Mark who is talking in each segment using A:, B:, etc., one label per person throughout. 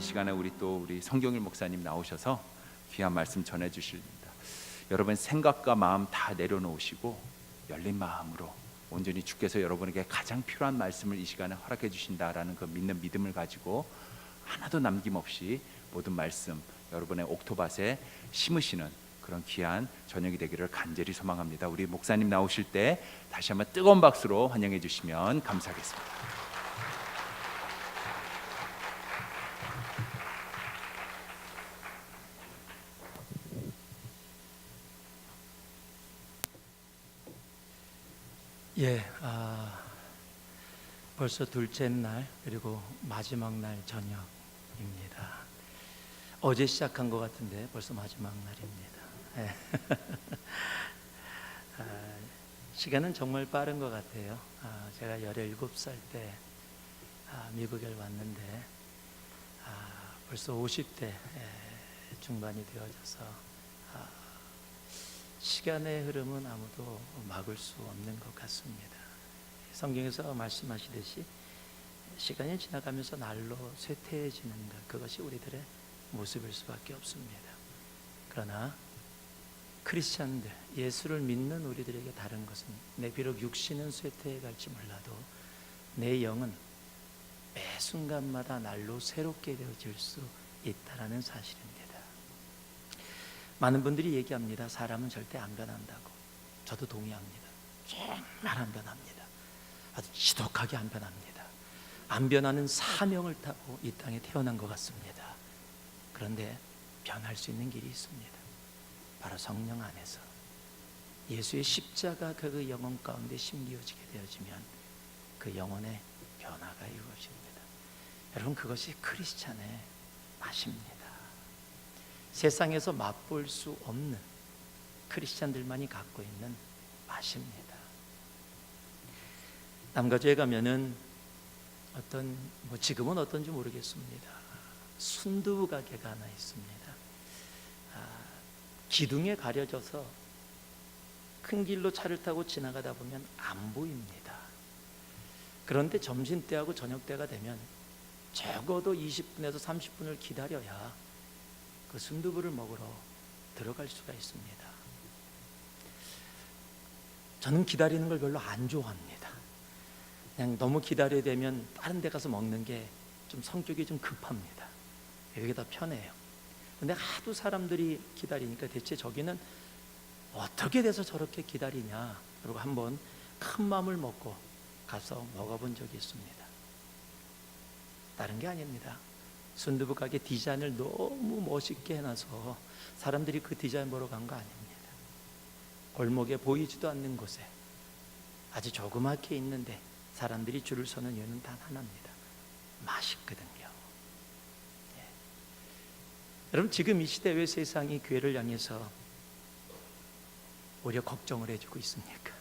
A: 시간에 우리 성경일 목사님 나오셔서 귀한 말씀 전해 주십니다. 여러분 생각과 마음 다 내려놓으시고 열린 마음으로 온전히 주께서 여러분에게 가장 필요한 말씀을 이 시간에 허락해 주신다라는 그 믿는 믿음을 가지고 하나도 남김없이 모든 말씀 여러분의 옥토밭에 심으시는 그런 귀한 저녁이 되기를 간절히 소망합니다. 우리 목사님 나오실 때 다시 한번 뜨거운 박수로 환영해 주시면 감사하겠습니다.
B: 벌써 둘째 날 그리고 마지막 날 저녁입니다. 어제 시작한 것 같은데 벌써 마지막 날입니다. 시간은 정말 빠른 것 같아요. 제가 17살 때 미국에 왔는데 벌써 50대 중반이 되어져서 시간의 흐름은 아무도 막을 수 없는 것 같습니다. 성경에서 말씀하시듯이 시간이 지나가면서 날로 쇠퇴해지는 것, 그것이 우리들의 모습일 수밖에 없습니다. 그러나 크리스찬들, 예수를 믿는 우리들에게 다른 것은 내 비록 육신은 쇠퇴해 갈지 몰라도 내 영은 매 순간마다 날로 새롭게 되어질 수 있다는 사실입니다. 많은 분들이 얘기합니다. 사람은 절대 안 변한다고. 저도 동의합니다. 정말 안 변합니다. 아주 지독하게 안 변합니다. 안 변하는 사명을 타고 이 땅에 태어난 것 같습니다. 그런데 변할 수 있는 길이 있습니다. 바로 성령 안에서 예수의 십자가 그 영혼 가운데 심기어지게 되어지면 그 영혼의 변화가 이루어집니다. 여러분, 그것이 크리스찬의 맛입니다. 세상에서 맛볼 수 없는 크리스찬들만이 갖고 있는 맛입니다. 남가주에 가면은 지금은 어떤지 모르겠습니다. 순두부 가게가 하나 있습니다. 기둥에 가려져서 큰 길로 차를 타고 지나가다 보면 안 보입니다. 그런데 점심때하고 저녁때가 되면 적어도 20분에서 30분을 기다려야 그 순두부를 먹으러 들어갈 수가 있습니다. 저는 기다리는 걸 별로 안 좋아합니다. 그냥 너무 기다려야 되면 다른 데 가서 먹는 게 좀 성격이 좀 급합니다. 여기 더 편해요. 근데 하도 사람들이 기다리니까 대체 저기는 어떻게 돼서 저렇게 기다리냐, 그리고 한번 큰 마음을 먹고 가서 먹어본 적이 있습니다. 다른 게 아닙니다. 순두부 가게 디자인을 너무 멋있게 해놔서 사람들이 그 디자인 보러 간 거 아닙니다. 골목에 보이지도 않는 곳에 아주 조그맣게 있는데 사람들이 줄을 서는 이유는 단 하나입니다. 맛있거든요. 여러분, 지금 이 시대 왜 세상이 교회를 향해서 오히려 걱정을 해주고 있습니까?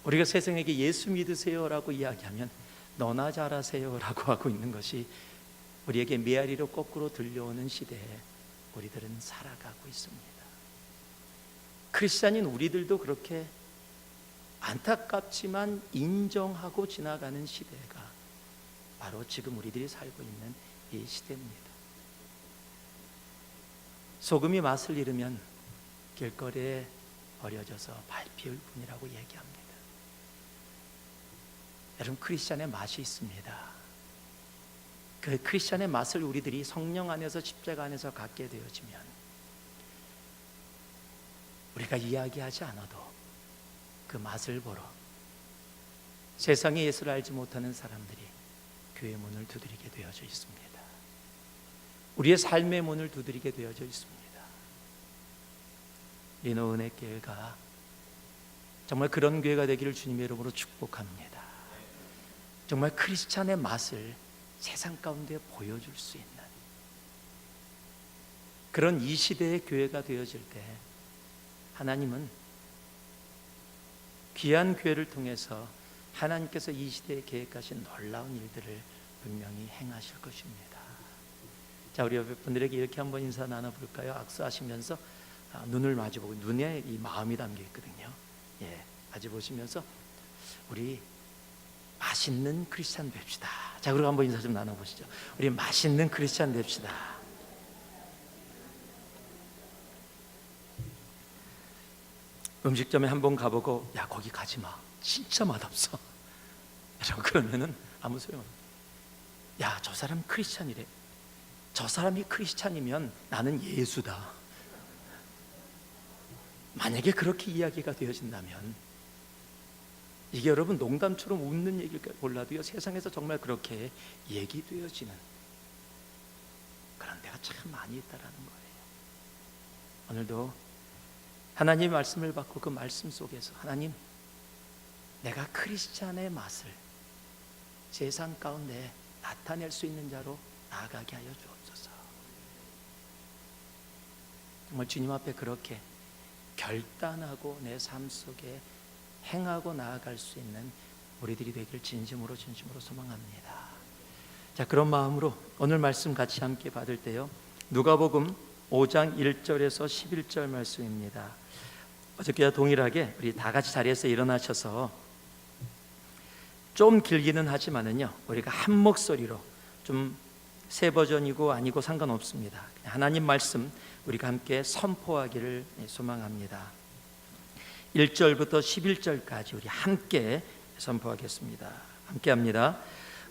B: 우리가 세상에게 예수 믿으세요라고 이야기하면 너나 잘하세요라고 하고 있는 것이 우리에게 메아리로 거꾸로 들려오는 시대에 우리들은 살아가고 있습니다. 크리스찬인 우리들도 그렇게 안타깝지만 인정하고 지나가는 시대가 바로 지금 우리들이 살고 있는 이 시대입니다. 소금이 맛을 잃으면 길거리에 버려져서 밟힐 뿐이라고 얘기합니다. 여러분, 크리스찬의 맛이 있습니다. 그 크리스찬의 맛을 우리들이 성령 안에서 십자가 안에서 갖게 되어지면 우리가 이야기하지 않아도 그 맛을 보러 세상의 예수를 알지 못하는 사람들이 교회 문을 두드리게 되어져 있습니다. 우리의 삶의 문을 두드리게 되어져 있습니다. 리노 은혜교회가 정말 그런 교회가 되기를 주님의 이름으로 축복합니다. 정말 크리스찬의 맛을 세상 가운데 보여줄 수 있는 그런 이 시대의 교회가 되어질 때 하나님은 귀한 교회를 통해서 하나님께서 이 시대에 계획하신 놀라운 일들을 분명히 행하실 것입니다. 자, 우리 옆에 분들에게 이렇게 한번 인사 나눠볼까요? 악수하시면서 눈을 마주보고 눈에 이 마음이 담겨 있거든요. 마주보시면서 우리 맛있는 크리스찬 됩시다. 자, 그리고 한번 인사 좀 나눠보시죠. 우리 맛있는 크리스찬 됩시다. 음식점에 한번 가보고 야, 거기 가지 마, 진짜 맛없어. 그러면은 아무 소용없어. 야, 저 사람 크리스찬이래. 저 사람이 크리스찬이면 나는 예수다. 만약에 그렇게 이야기가 되어진다면, 이게 여러분 농담처럼 웃는 얘기일까 몰라도요, 세상에서 정말 그렇게 얘기되어지는 그런 데가 참 많이 있다라는 거예요. 오늘도 하나님의 말씀을 받고 그 말씀 속에서 하나님, 내가 크리스찬의 맛을 세상 가운데 나타낼 수 있는 자로 나아가게 하여 주옵소서. 정말 주님 앞에 그렇게 결단하고 내 삶 속에 행하고 나아갈 수 있는 우리들이 되길 진심으로 소망합니다. 자, 그런 마음으로 오늘 말씀 같이 함께 받을 때요, 누가복음 5장 1절에서 11절 말씀입니다. 어저께와 동일하게 우리 다 같이 자리에서 일어나셔서 좀 길기는 하지만은요, 우리가 한 목소리로, 좀 새 버전이고 아니고 상관없습니다. 하나님 말씀 우리가 함께 선포하기를 소망합니다. 1절부터 11절까지 우리 함께 선포하겠습니다. 함께 합니다.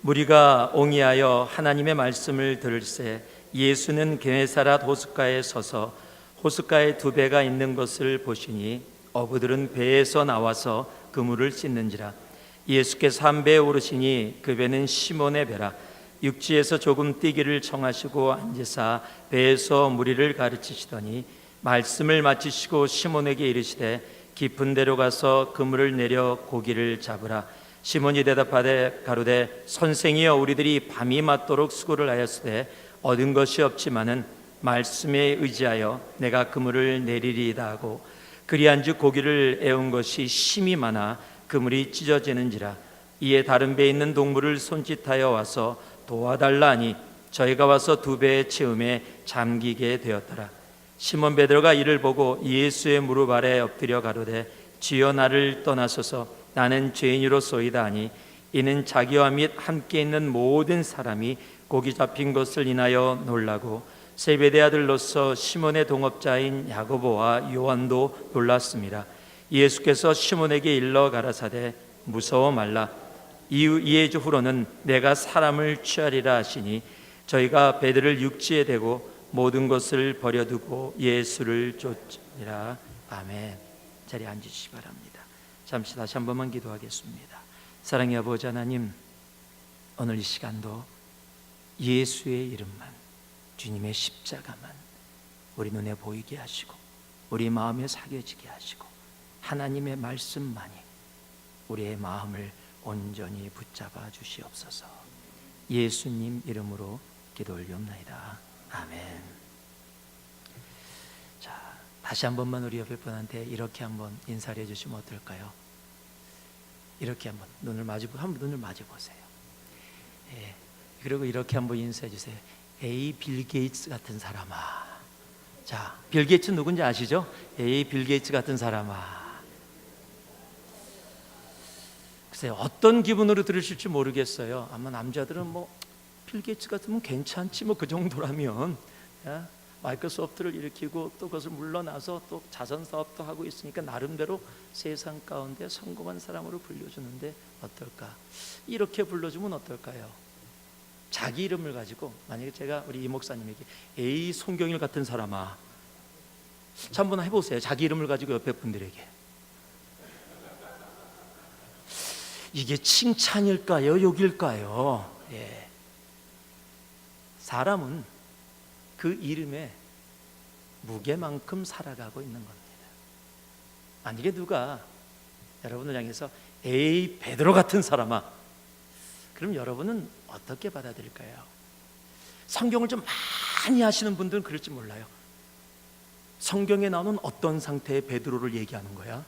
B: 무리가 옹이하여 하나님의 말씀을 들을새 예수는 게네사렛 호숫가에 서서 호숫가에 두 배가 있는 것을 보시니 어부들은 배에서 나와서 그물을 씻는지라. 예수께서 한 배에 오르시니 그 배는 시몬의 배라. 육지에서 조금 뛰기를 청하시고 앉으사 배에서 무리를 가르치시더니 말씀을 마치시고 시몬에게 이르시되 깊은 데로 가서 그물을 내려 고기를 잡으라. 시몬이 대답하되 가로되 선생이여, 우리들이 밤이 맞도록 수고를 하였으되 얻은 것이 없지만은 말씀에 의지하여 내가 그물을 내리리이다 하고, 그리한즉 고기를 애운 것이 심이 많아 그물이 찢어지는지라. 이에 다른 배에 있는 동물을 손짓하여 와서 도와달라 하니 저희가 와서 두 배의 채움에 잠기게 되었더라. 시몬 베드로가 이를 보고 예수의 무릎 아래 엎드려 가로되 주여, 나를 떠나소서, 나는 죄인이로소이다 하니, 이는 자기와 및 함께 있는 모든 사람이 고기 잡힌 것을 인하여 놀라고 세베대 아들로서 시몬의 동업자인 야고보와 요한도 놀랐습니다. 예수께서 시몬에게 일러 가라사대 무서워 말라. 이에 후로는 내가 사람을 취하리라 하시니 저희가 배들을 육지에 대고 모든 것을 버려두고 예수를 쫓으니라. 아멘. 자리에 앉으시기 바랍니다. 잠시 다시 한 번만 기도하겠습니다. 사랑의 아버지 하나님, 오늘 이 시간도 예수의 이름만, 주님의 십자가만 우리 눈에 보이게 하시고 우리 마음에 새겨지게 하시고 하나님의 말씀만이 우리의 마음을 온전히 붙잡아 주시옵소서. 예수님 이름으로 기도 올리옵나이다. 아멘. 자, 다시 한 번만 우리 옆에 분한테 이렇게 한번 인사를 해주시면 어떨까요? 이렇게 한번 눈을 마주 보세요. 예. 그리고 이렇게 한번 인사해 주세요. 에이 빌 게이츠 같은 사람아. 자, 빌 게이츠 누군지 아시죠? 에이 빌 게이츠 같은 사람아. 글쎄요, 어떤 기분으로 들으실지 모르겠어요. 아마 남자들은 빌 게이츠 같으면 괜찮지, 그 정도라면. 야, 마이크로소프트를 일으키고 또 그것을 물러나서 또 자선 사업도 하고 있으니까 나름대로 세상 가운데 성공한 사람으로 불려주는데 어떨까? 이렇게 불러주면 어떨까요? 자기 이름을 가지고, 만약에 제가 우리 이 목사님에게 에이 송경일 같은 사람아, 자, 한번 해보세요. 자기 이름을 가지고 옆에 분들에게. 이게 칭찬일까요? 욕일까요? 예. 사람은 그 이름의 무게만큼 살아가고 있는 겁니다. 만약에 누가 여러분을 향해서 에이 베드로 같은 사람아, 그럼 여러분은 어떻게 받아들일까요? 성경을 좀 많이 하시는 분들은 그럴지 몰라요. 성경에 나오는 어떤 상태의 베드로를 얘기하는 거야?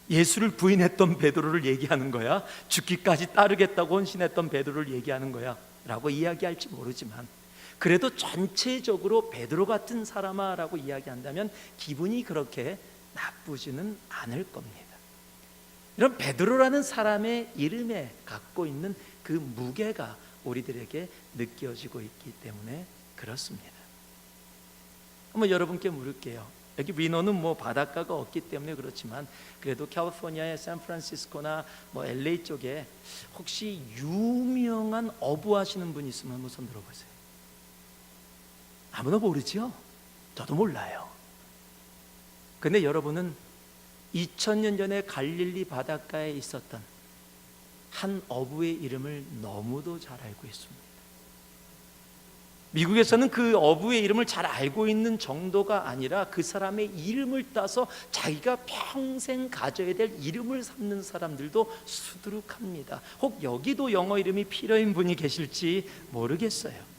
B: 예수를 부인했던 베드로를 얘기하는 거야? 죽기까지 따르겠다고 헌신했던 베드로를 얘기하는 거야? 라고 이야기할지 모르지만, 그래도 전체적으로 베드로 같은 사람아 라고 이야기한다면 기분이 그렇게 나쁘지는 않을 겁니다. 이런 베드로라는 사람의 이름에 갖고 있는 그 무게가 우리들에게 느껴지고 있기 때문에 그렇습니다. 한번 여러분께 물을게요. 여기 리노는 뭐 바닷가가 없기 때문에 그렇지만 그래도 캘리포니아의 샌프란시스코나 뭐 LA 쪽에 혹시 유명한 어부 하시는 분 있으면 한번 손 들어보세요. 아무도 모르죠? 저도 몰라요. 근데 여러분은 2000년 전에 갈릴리 바닷가에 있었던 한 어부의 이름을 너무도 잘 알고 있습니다. 미국에서는 그 어부의 이름을 잘 알고 있는 정도가 아니라 그 사람의 이름을 따서 자기가 평생 가져야 될 이름을 삼는 사람들도 수두룩합니다. 혹 여기도 영어 이름이 필요인 분이 계실지 모르겠어요.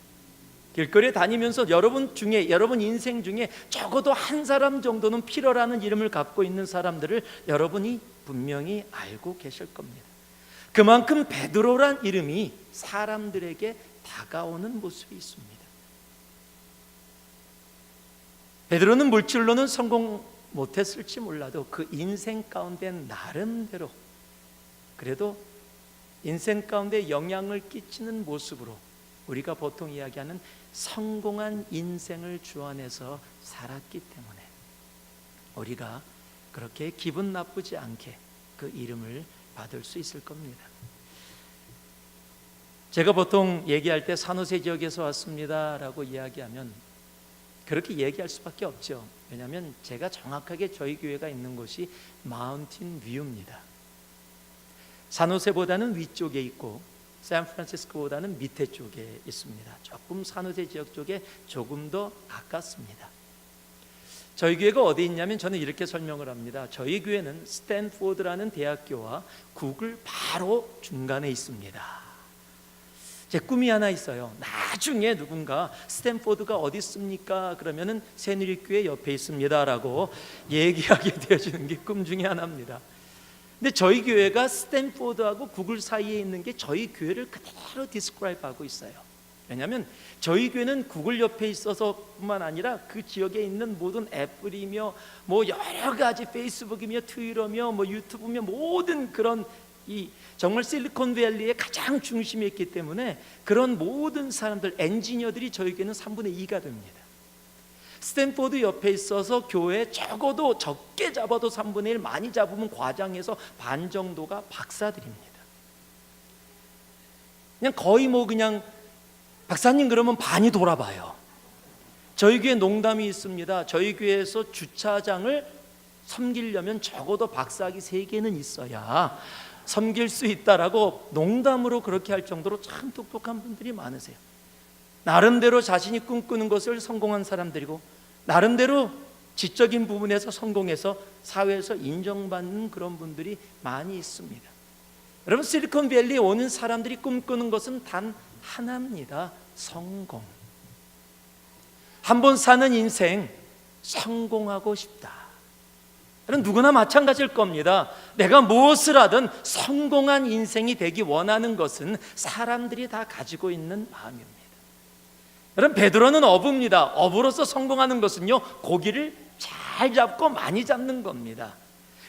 B: 길거리에 다니면서 여러분 인생 중에 적어도 한 사람 정도는 필요라는 이름을 갖고 있는 사람들을 여러분이 분명히 알고 계실 겁니다. 그만큼 베드로란 이름이 사람들에게 다가오는 모습이 있습니다. 베드로는 물질로는 성공 못했을지 몰라도 그 인생 가운데 나름대로 그래도 인생 가운데 영향을 끼치는 모습으로 우리가 보통 이야기하는 성공한 인생을 주 안에서 살았기 때문에 우리가 그렇게 기분 나쁘지 않게 그 이름을 받을 수 있을 겁니다. 제가 보통 얘기할 때 산호세 지역에서 왔습니다 라고 이야기하면 그렇게 얘기할 수밖에 없죠. 왜냐하면 제가 정확하게 저희 교회가 있는 곳이 마운틴 뷰입니다. 산호세보다는 위쪽에 있고 샌프란시스코보다는 밑에 쪽에 있습니다. 조금 산호세 지역 쪽에 조금 더 가깝습니다. 저희 교회가 어디 있냐면 저는 이렇게 설명을 합니다. 저희 교회는 스탠포드라는 대학교와 구글 바로 중간에 있습니다. 제 꿈이 하나 있어요. 나중에 누군가 스탠포드가 어디 있습니까? 그러면은 새누리교회 옆에 있습니다라고 얘기하게 되어지는 게 꿈 중에 하나입니다. 근데 저희 교회가 스탠포드하고 구글 사이에 있는 게 저희 교회를 그대로 디스크라이브하고 있어요. 왜냐하면 저희 교회는 구글 옆에 있어서뿐만 아니라 그 지역에 있는 모든 애플이며 뭐 여러 가지 페이스북이며 트위터며 뭐 유튜브며 모든 그런 이 정말 실리콘밸리의 가장 중심에 있기 때문에 그런 모든 사람들 엔지니어들이 저희 교회는 3분의 2가 됩니다. 스탠포드 옆에 있어서 교회 적어도 적게 잡아도 3분의 1 많이 잡으면 과장해서 반 정도가 박사들입니다. 그냥 거의 뭐 그냥 박사님 그러면 반이 돌아봐요. 저희 교회 농담이 있습니다. 저희 교회에서 주차장을 섬기려면 적어도 박사학위 3개는 있어야 섬길 수 있다라고 농담으로 그렇게 할 정도로 참 똑똑한 분들이 많으세요. 나름대로 자신이 꿈꾸는 것을 성공한 사람들이고 나름대로 지적인 부분에서 성공해서 사회에서 인정받는 그런 분들이 많이 있습니다. 여러분 실리콘밸리에 오는 사람들이 꿈꾸는 것은 단 하나입니다. 성공. 한번 사는 인생 성공하고 싶다. 누구나 마찬가지일 겁니다. 내가 무엇을 하든 성공한 인생이 되기 원하는 것은 사람들이 다 가지고 있는 마음입니다. 여러분 베드로는 어부입니다. 어부로서 성공하는 것은요 고기를 잘 잡고 많이 잡는 겁니다.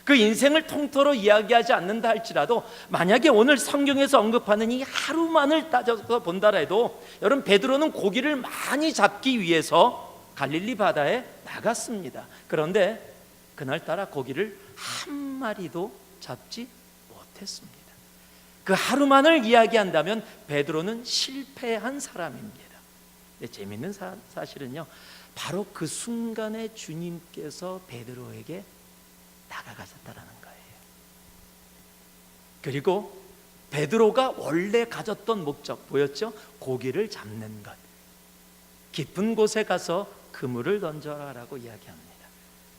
B: 그 인생을 통틀어 이야기하지 않는다 할지라도 만약에 오늘 성경에서 언급하는 이 하루만을 따져서 본다 해도 여러분 베드로는 고기를 많이 잡기 위해서 갈릴리 바다에 나갔습니다. 그런데 그날따라 고기를 한 마리도 잡지 못했습니다. 그 하루만을 이야기한다면 베드로는 실패한 사람입니다. 재미있는 사실은요 바로 그 순간에 주님께서 베드로에게 다가가셨다라는 거예요. 그리고 베드로가 원래 가졌던 목적 보였죠? 고기를 잡는 것. 깊은 곳에 가서 그물을 던져라라고 이야기합니다.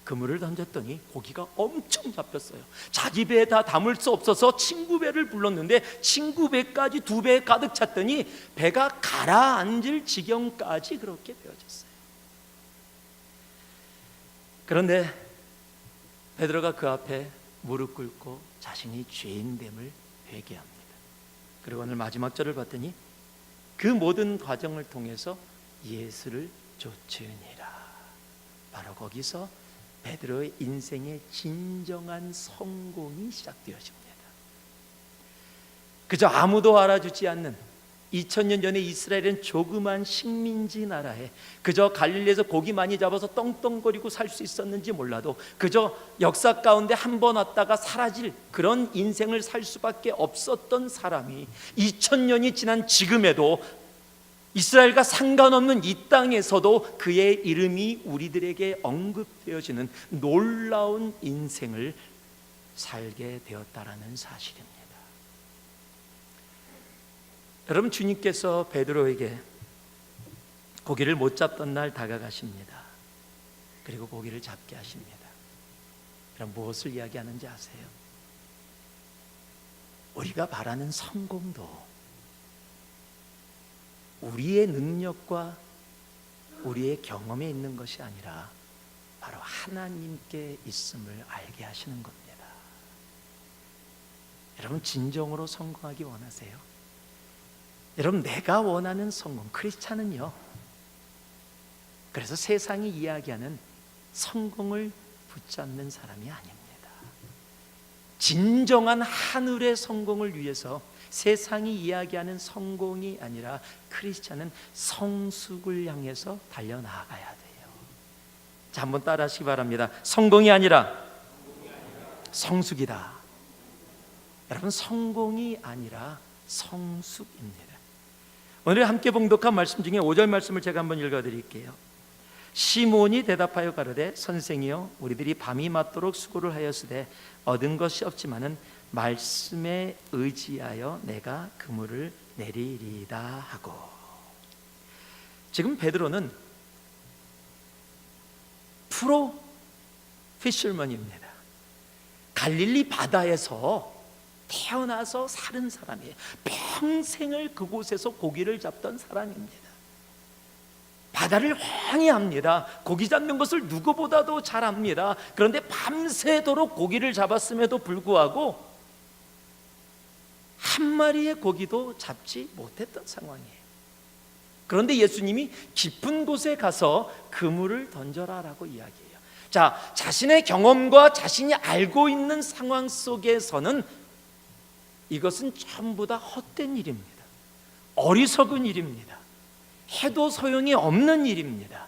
B: 그물을 던졌더니 고기가 엄청 잡혔어요. 자기 배에 다 담을 수 없어서 친구 배를 불렀는데 친구 배까지 2배 가득 찼더니 배가 가라앉을 지경까지 그렇게 되어졌어요. 그런데 베드로가 그 앞에 무릎 꿇고 자신이 죄인됨을 회개합니다. 그리고 오늘 마지막 절을 봤더니 그 모든 과정을 통해서 예수를 쫓으니라. 바로 거기서 베드로의 인생의 진정한 성공이 시작되어집니다. 그저 아무도 알아주지 않는 2000년 전에 이스라엘은 조그만 식민지 나라에 그저 갈릴리에서 고기 많이 잡아서 떵떵거리고 살 수 있었는지 몰라도 그저 역사 가운데 한 번 왔다가 사라질 그런 인생을 살 수밖에 없었던 사람이 2000년이 지난 지금에도 이스라엘과 상관없는 이 땅에서도 그의 이름이 우리들에게 언급되어지는 놀라운 인생을 살게 되었다라는 사실입니다. 여러분, 주님께서 베드로에게 고기를 못 잡던 날 다가가십니다. 그리고 고기를 잡게 하십니다. 그럼 무엇을 이야기하는지 아세요? 우리가 바라는 성공도 우리의 능력과 우리의 경험에 있는 것이 아니라 바로 하나님께 있음을 알게 하시는 겁니다. 여러분, 진정으로 성공하기 원하세요? 여러분, 내가 원하는 성공, 크리스찬은요, 그래서 세상이 이야기하는 성공을 붙잡는 사람이 아닙니다. 진정한 하늘의 성공을 위해서 세상이 이야기하는 성공이 아니라 크리스찬은 성숙을 향해서 달려나가야 돼요. 자, 한번 따라 하시기 바랍니다. 성공이 아니라 성숙이다. 여러분, 성공이 아니라 성숙입니다. 오늘 함께 봉독한 말씀 중에 5절 말씀을 제가 한번 읽어드릴게요. 시몬이 대답하여 가로되 선생이여 우리들이 밤이 맞도록 수고를 하였으되 얻은 것이 없지만은 말씀에 의지하여 내가 그물을 내리리이다 하고. 지금 베드로는 프로 피셔먼입니다. 갈릴리 바다에서 태어나서 사는 사람이에요. 평생을 그곳에서 고기를 잡던 사람입니다. 바다를 훤히 압니다. 고기 잡는 것을 누구보다도 잘 압니다. 그런데 밤새도록 고기를 잡았음에도 불구하고 한 마리의 고기도 잡지 못했던 상황이에요. 그런데 예수님이 깊은 곳에 가서 그물을 던져라라고 이야기해요. 자, 자신의 경험과 자신이 알고 있는 상황 속에서는 이것은 전부 다 헛된 일입니다. 어리석은 일입니다. 해도 소용이 없는 일입니다.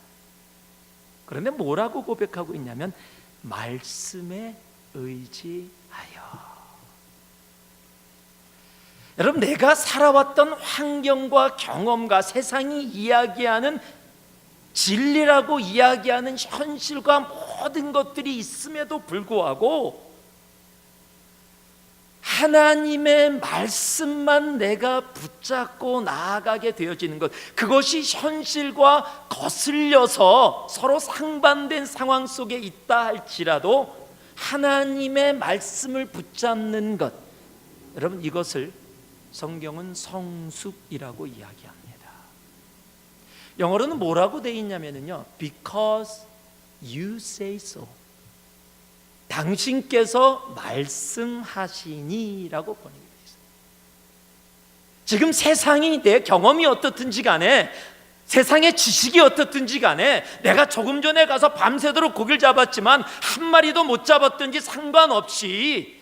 B: 그런데 뭐라고 고백하고 있냐면 말씀에 의지하여. 여러분, 내가 살아왔던 환경과 경험과 세상이 이야기하는 진리라고 이야기하는 현실과 모든 것들이 있음에도 불구하고 하나님의 말씀만 내가 붙잡고 나아가게 되어지는 것, 그것이 현실과 거슬려서 서로 상반된 상황 속에 있다 할지라도 하나님의 말씀을 붙잡는 것, 여러분, 이것을 성경은 성숙이라고 이야기합니다. 영어로는 뭐라고 되어 있냐면요, Because you say so. 당신께서 말씀하시니라고 번역이 되어 있어요. 지금 세상이 내 경험이 어떻든지 간에, 세상의 지식이 어떻든지 간에, 내가 조금 전에 가서 밤새도록 고기를 잡았지만 한 마리도 못 잡았든지 상관없이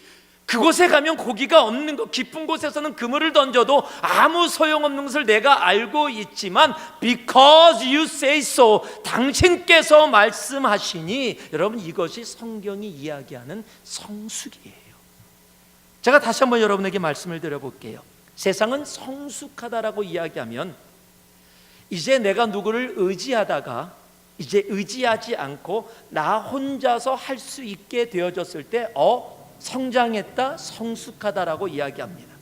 B: 그곳에 가면 고기가 없는 것, 깊은 곳에서는 그물을 던져도 아무 소용없는 것을 내가 알고 있지만 Because you say so, 당신께서 말씀하시니, 여러분, 이것이 성경이 이야기하는 성숙이에요. 제가 다시 한번 여러분에게 말씀을 드려볼게요. 세상은 성숙하다라고 이야기하면 이제 내가 누구를 의지하다가 이제 의지하지 않고 나 혼자서 할 수 있게 되어졌을 때 성장했다, 성숙하다라고 이야기합니다.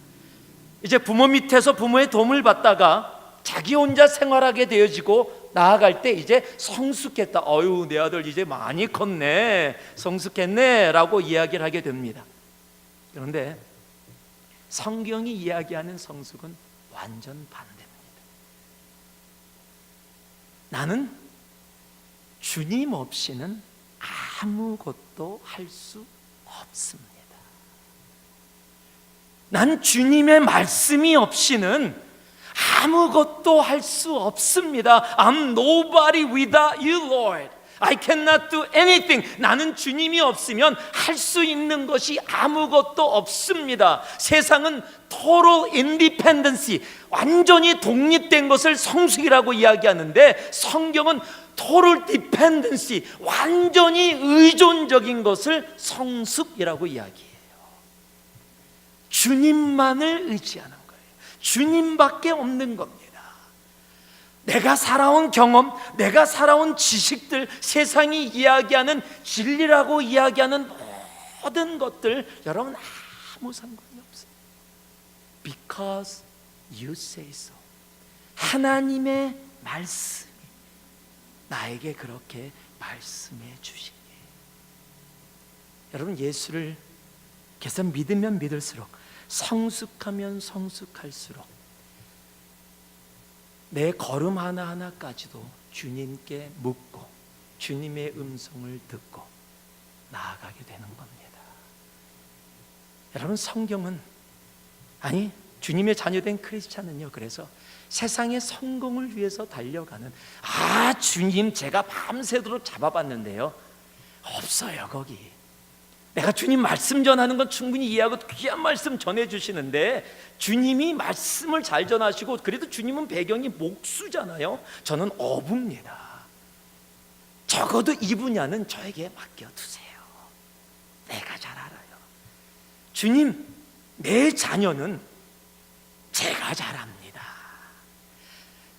B: 이제 부모 밑에서 부모의 도움을 받다가 자기 혼자 생활하게 되어지고 나아갈 때 이제 성숙했다, 어유 내 아들 이제 많이 컸네, 성숙했네 라고 이야기를 하게 됩니다. 그런데 성경이 이야기하는 성숙은 완전 반대입니다. 나는 주님 없이는 아무것도 할 수 없습니다. 난 주님의 말씀이 없이는 아무것도 할 수 없습니다. I'm nobody without you, Lord. I cannot do anything. 나는 주님이 없으면 할 수 있는 것이 아무것도 없습니다. 세상은 total independence, 완전히 독립된 것을 성숙이라고 이야기하는데 성경은 total dependency, 완전히 의존적인 것을 성숙이라고 이야기해요. 주님만을 의지하는 거예요. 주님밖에 없는 겁니다. 내가 살아온 경험, 내가 살아온 지식들, 세상이 이야기하는 진리라고 이야기하는 모든 것들 여러분 아무 상관이 없어요. Because you say so. 하나님의 말씀이 나에게 그렇게 말씀해 주시니. 여러분 예수를 계속 믿으면 믿을수록, 성숙하면 성숙할수록 내 걸음 하나하나까지도 주님께 묻고 주님의 음성을 듣고 나아가게 되는 겁니다. 여러분 성경은, 아니 주님의 자녀된 크리스찬은요, 그래서 세상의 성공을 위해서 달려가는, 주님 제가 밤새도록 잡아봤는데요, 없어요. 거기 내가 주님 말씀 전하는 건 충분히 이해하고 귀한 말씀 전해주시는데, 주님이 말씀을 잘 전하시고, 그래도 주님은 배경이 목수잖아요. 저는 어부입니다. 적어도 이 분야는 저에게 맡겨두세요. 내가 잘 알아요. 주님, 내 자녀는 제가 잘 압니다.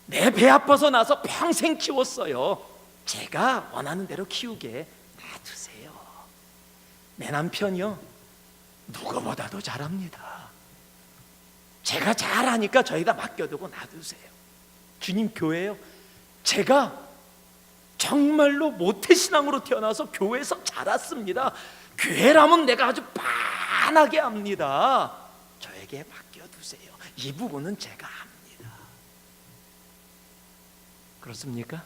B: 내 배 아파서 나서 평생 키웠어요. 제가 원하는 대로 키우게 놔두세요. 내 남편이요, 누구보다도 잘합니다. 제가 잘하니까 저희가 맡겨두고 놔두세요. 주님, 교회요, 제가 정말로 모태신앙으로 태어나서 교회에서 자랐습니다. 교회라면 내가 아주 빤하게 압니다. 저에게 맡겨두세요. 이 부분은 제가 압니다. 그렇습니까?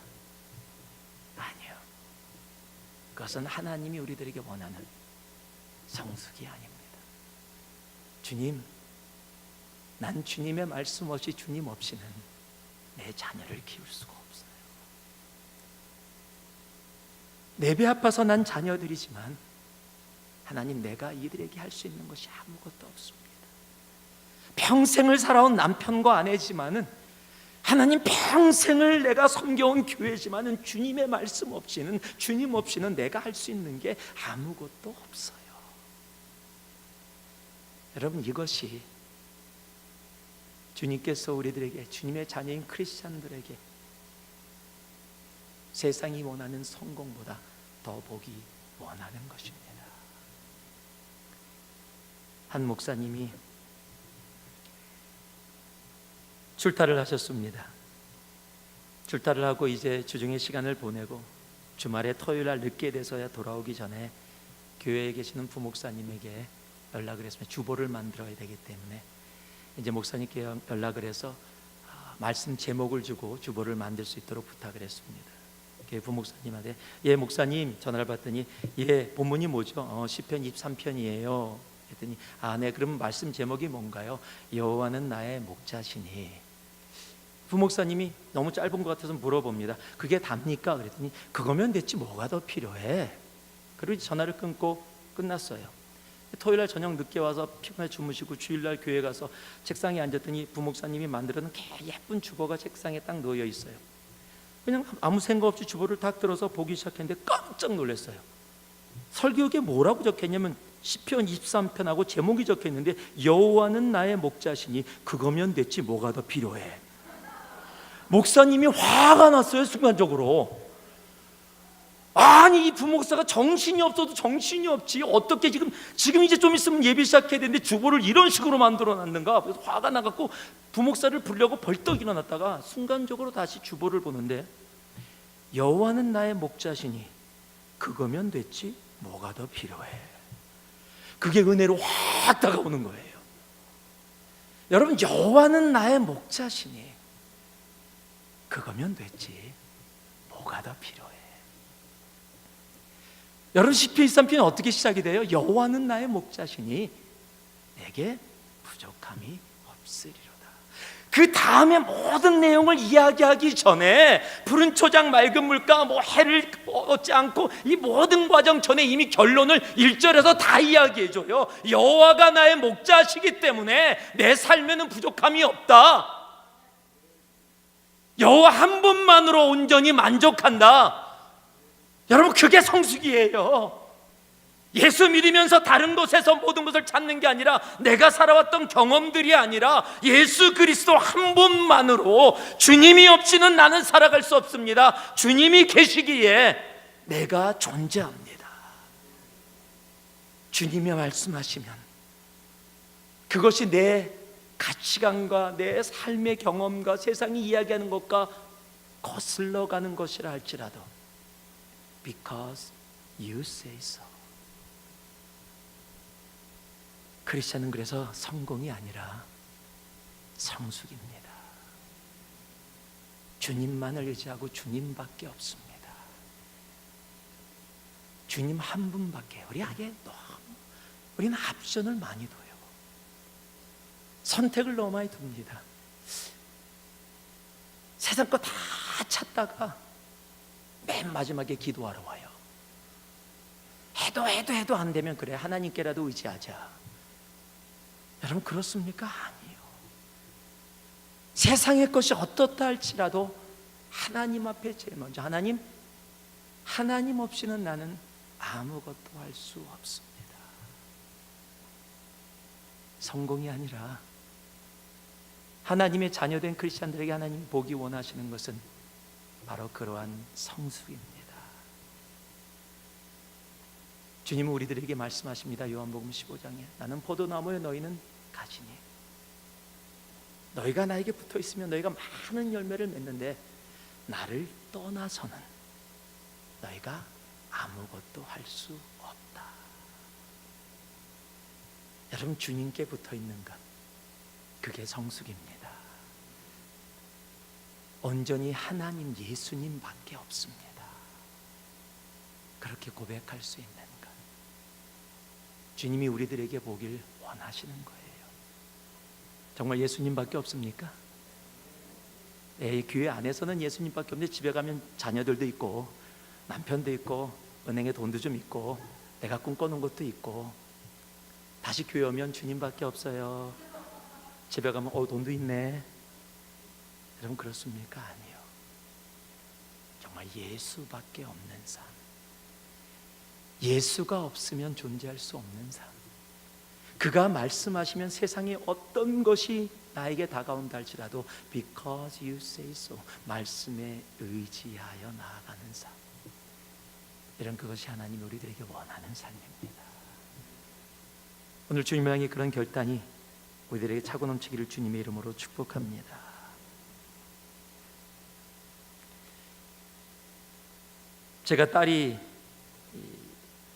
B: 아니요. 그것은 하나님이 우리들에게 원하는 성숙이 아닙니다. 주님, 난 주님의 말씀 없이, 주님 없이는 내 자녀를 키울 수가 없어요. 내 배 아파서 난 자녀들이지만 하나님, 내가 이들에게 할 수 있는 것이 아무것도 없습니다. 평생을 살아온 남편과 아내지만은, 하나님 평생을 내가 섬겨온 교회지만은 주님의 말씀 없이는, 주님 없이는 내가 할 수 있는 게 아무것도 없어요. 여러분, 이것이 주님께서 우리들에게, 주님의 자녀인 크리스찬들에게 세상이 원하는 성공보다 더 보기 원하는 것입니다. 한 목사님이 출타를 하셨습니다. 출타를 하고 이제 주중의 시간을 보내고 주말에 토요일 날 늦게 돼서야 돌아오기 전에 교회에 계시는 부목사님에게 연락을 했습니다. 주보를 만들어야 되기 때문에 이제 목사님께 연락을 해서 말씀 제목을 주고 주보를 만들 수 있도록 부탁을 했습니다. 부목사님한테, 예 목사님, 전화를 받더니, 예 본문이 뭐죠? 시편 23편이에요. 했더니, 네, 그럼 말씀 제목이 뭔가요? 여호와는 나의 목자시니. 부목사님이 너무 짧은 것 같아서 물어봅니다. 그게 답니까? 그랬더니, 그거면 됐지 뭐가 더 필요해. 그리고 전화를 끊고 끝났어요. 토요일날 저녁 늦게 와서 피곤해 주무시고 주일날 교회 가서 책상에 앉았더니 부목사님이 만들어놓은 예쁜 주보가 책상에 딱 놓여 있어요. 그냥 아무 생각 없이 주보를 딱 들어서 보기 시작했는데 깜짝 놀랐어요. 설교에 뭐라고 적혀있냐면 시편 23편하고 제목이 적혀있는데, 여호와는 나의 목자시니 그거면 됐지 뭐가 더 필요해. 목사님이 화가 났어요. 순간적으로. 아니, 이 부목사가 정신이 없어도 정신이 없지, 어떻게 지금 이제 좀 있으면 예배 시작해야 되는데 주보를 이런 식으로 만들어 놨는가. 그래서 화가 나갖고 부목사를 부르려고 벌떡 일어났다가 순간적으로 다시 주보를 보는데, 여호와는 나의 목자시니 그거면 됐지 뭐가 더 필요해. 그게 은혜로 확 다가오는 거예요. 여러분, 여호와는 나의 목자시니 그거면 됐지 뭐가 더 필요해. 여러분, 시편 23편이 어떻게 시작이 돼요? 여호와는 나의 목자시니 내게 부족함이 없으리로다. 그 다음에 모든 내용을 이야기하기 전에 푸른 초장 맑은 물가 해를 얻지 않고 이 모든 과정 전에 이미 결론을 1절에서 다 이야기해줘요. 여호와가 나의 목자시기 때문에 내 삶에는 부족함이 없다. 여호와 한 분만으로 온전히 만족한다. 여러분, 그게 성숙이에요. 예수 믿으면서 다른 곳에서 모든 것을 찾는 게 아니라, 내가 살아왔던 경험들이 아니라 예수 그리스도 한 분만으로, 주님이 없이는 나는 살아갈 수 없습니다. 주님이 계시기에 내가 존재합니다. 주님이 말씀하시면 그것이 내 가치관과 내 삶의 경험과 세상이 이야기하는 것과 거슬러 가는 것이라 할지라도, Because you say so. 크리스천은 그래서 성공이 아니라 성숙입니다. 주님만을 의지하고 주님밖에 없습니다. 주님 한 분밖에. 우리는 합전을 많이 둬요. 선택을 너무 많이 둡니다. 세상 거 다 찾다가 맨 마지막에 기도하러 와요. 해도 안 되면, 그래, 하나님께라도 의지하자. 여러분, 그렇습니까? 아니요. 세상의 것이 어떻다 할지라도 하나님 앞에 제일 먼저, 하나님 없이는 나는 아무것도 할 수 없습니다. 성공이 아니라, 하나님의 자녀된 크리스천들에게 하나님이 보기 원하시는 것은 바로 그러한 성숙입니다. 주님은 우리들에게 말씀하십니다. 요한복음 15장에 나는 포도나무에 너희는 가지니, 너희가 나에게 붙어 있으면 너희가 많은 열매를 맺는데 나를 떠나서는 너희가 아무것도 할 수 없다. 여러분, 주님께 붙어 있는 것, 그게 성숙입니다. 온전히 하나님, 예수님밖에 없습니다. 그렇게 고백할 수 있는 것, 주님이 우리들에게 보길 원하시는 거예요. 정말 예수님밖에 없습니까? 교회 안에서는 예수님밖에 없는데, 집에 가면 자녀들도 있고 남편도 있고 은행에 돈도 좀 있고 내가 꿈꿔놓은 것도 있고, 다시 교회 오면 주님밖에 없어요. 집에 가면 돈도 있네. 여러분, 그렇습니까? 아니요. 정말 예수밖에 없는 삶, 예수가 없으면 존재할 수 없는 삶, 그가 말씀하시면 세상에 어떤 것이 나에게 다가온다 할지라도 Because you say so, 말씀에 의지하여 나아가는 삶, 이런 그것이 하나님이 우리들에게 원하는 삶입니다. 오늘 주님을 향해 그런 결단이 우리들에게 차고 넘치기를 주님의 이름으로 축복합니다. 제가 딸이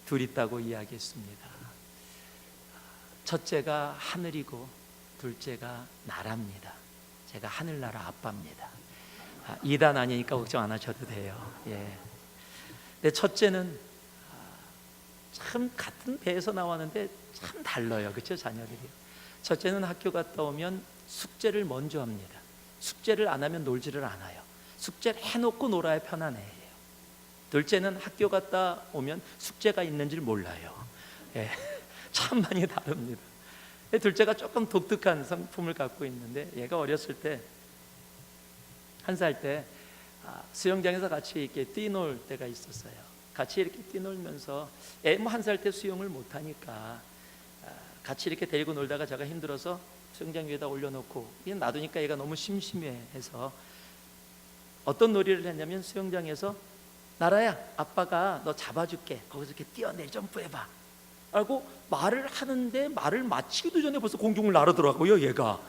B: 둘 있다고 이야기했습니다. 첫째가 하늘이고 둘째가 나라입니다. 제가 하늘나라 아빠입니다. 2단 아니니까 걱정 안 하셔도 돼요. 예. 근데 첫째는 참 같은 배에서 나왔는데 참 달라요. 그렇죠? 자녀들이. 첫째는 학교 갔다 오면 숙제를 먼저 합니다. 숙제를 안 하면 놀지를 않아요. 숙제를 해놓고 놀아야 편한 애예요. 둘째는 학교 갔다 오면 숙제가 있는지를 몰라요. 예, 참 많이 다릅니다. 둘째가 조금 독특한 성품을 갖고 있는데, 얘가 어렸을 때, 1살 때 수영장에서 같이 이렇게 뛰놀 때가 있었어요. 같이 이렇게 뛰놀면서, 애 1살 때 수영을 못하니까 같이 이렇게 데리고 놀다가 제가 힘들어서 수영장 위에다 올려놓고 놔두니까 얘가 너무 심심해해서 어떤 놀이를 했냐면, 수영장에서 나라야, 아빠가 너 잡아줄게, 거기서 이렇게 뛰어내, 점프해봐 라고 말을 하는데, 말을 마치기도 전에 벌써 공중을 나르더라고요, 얘가.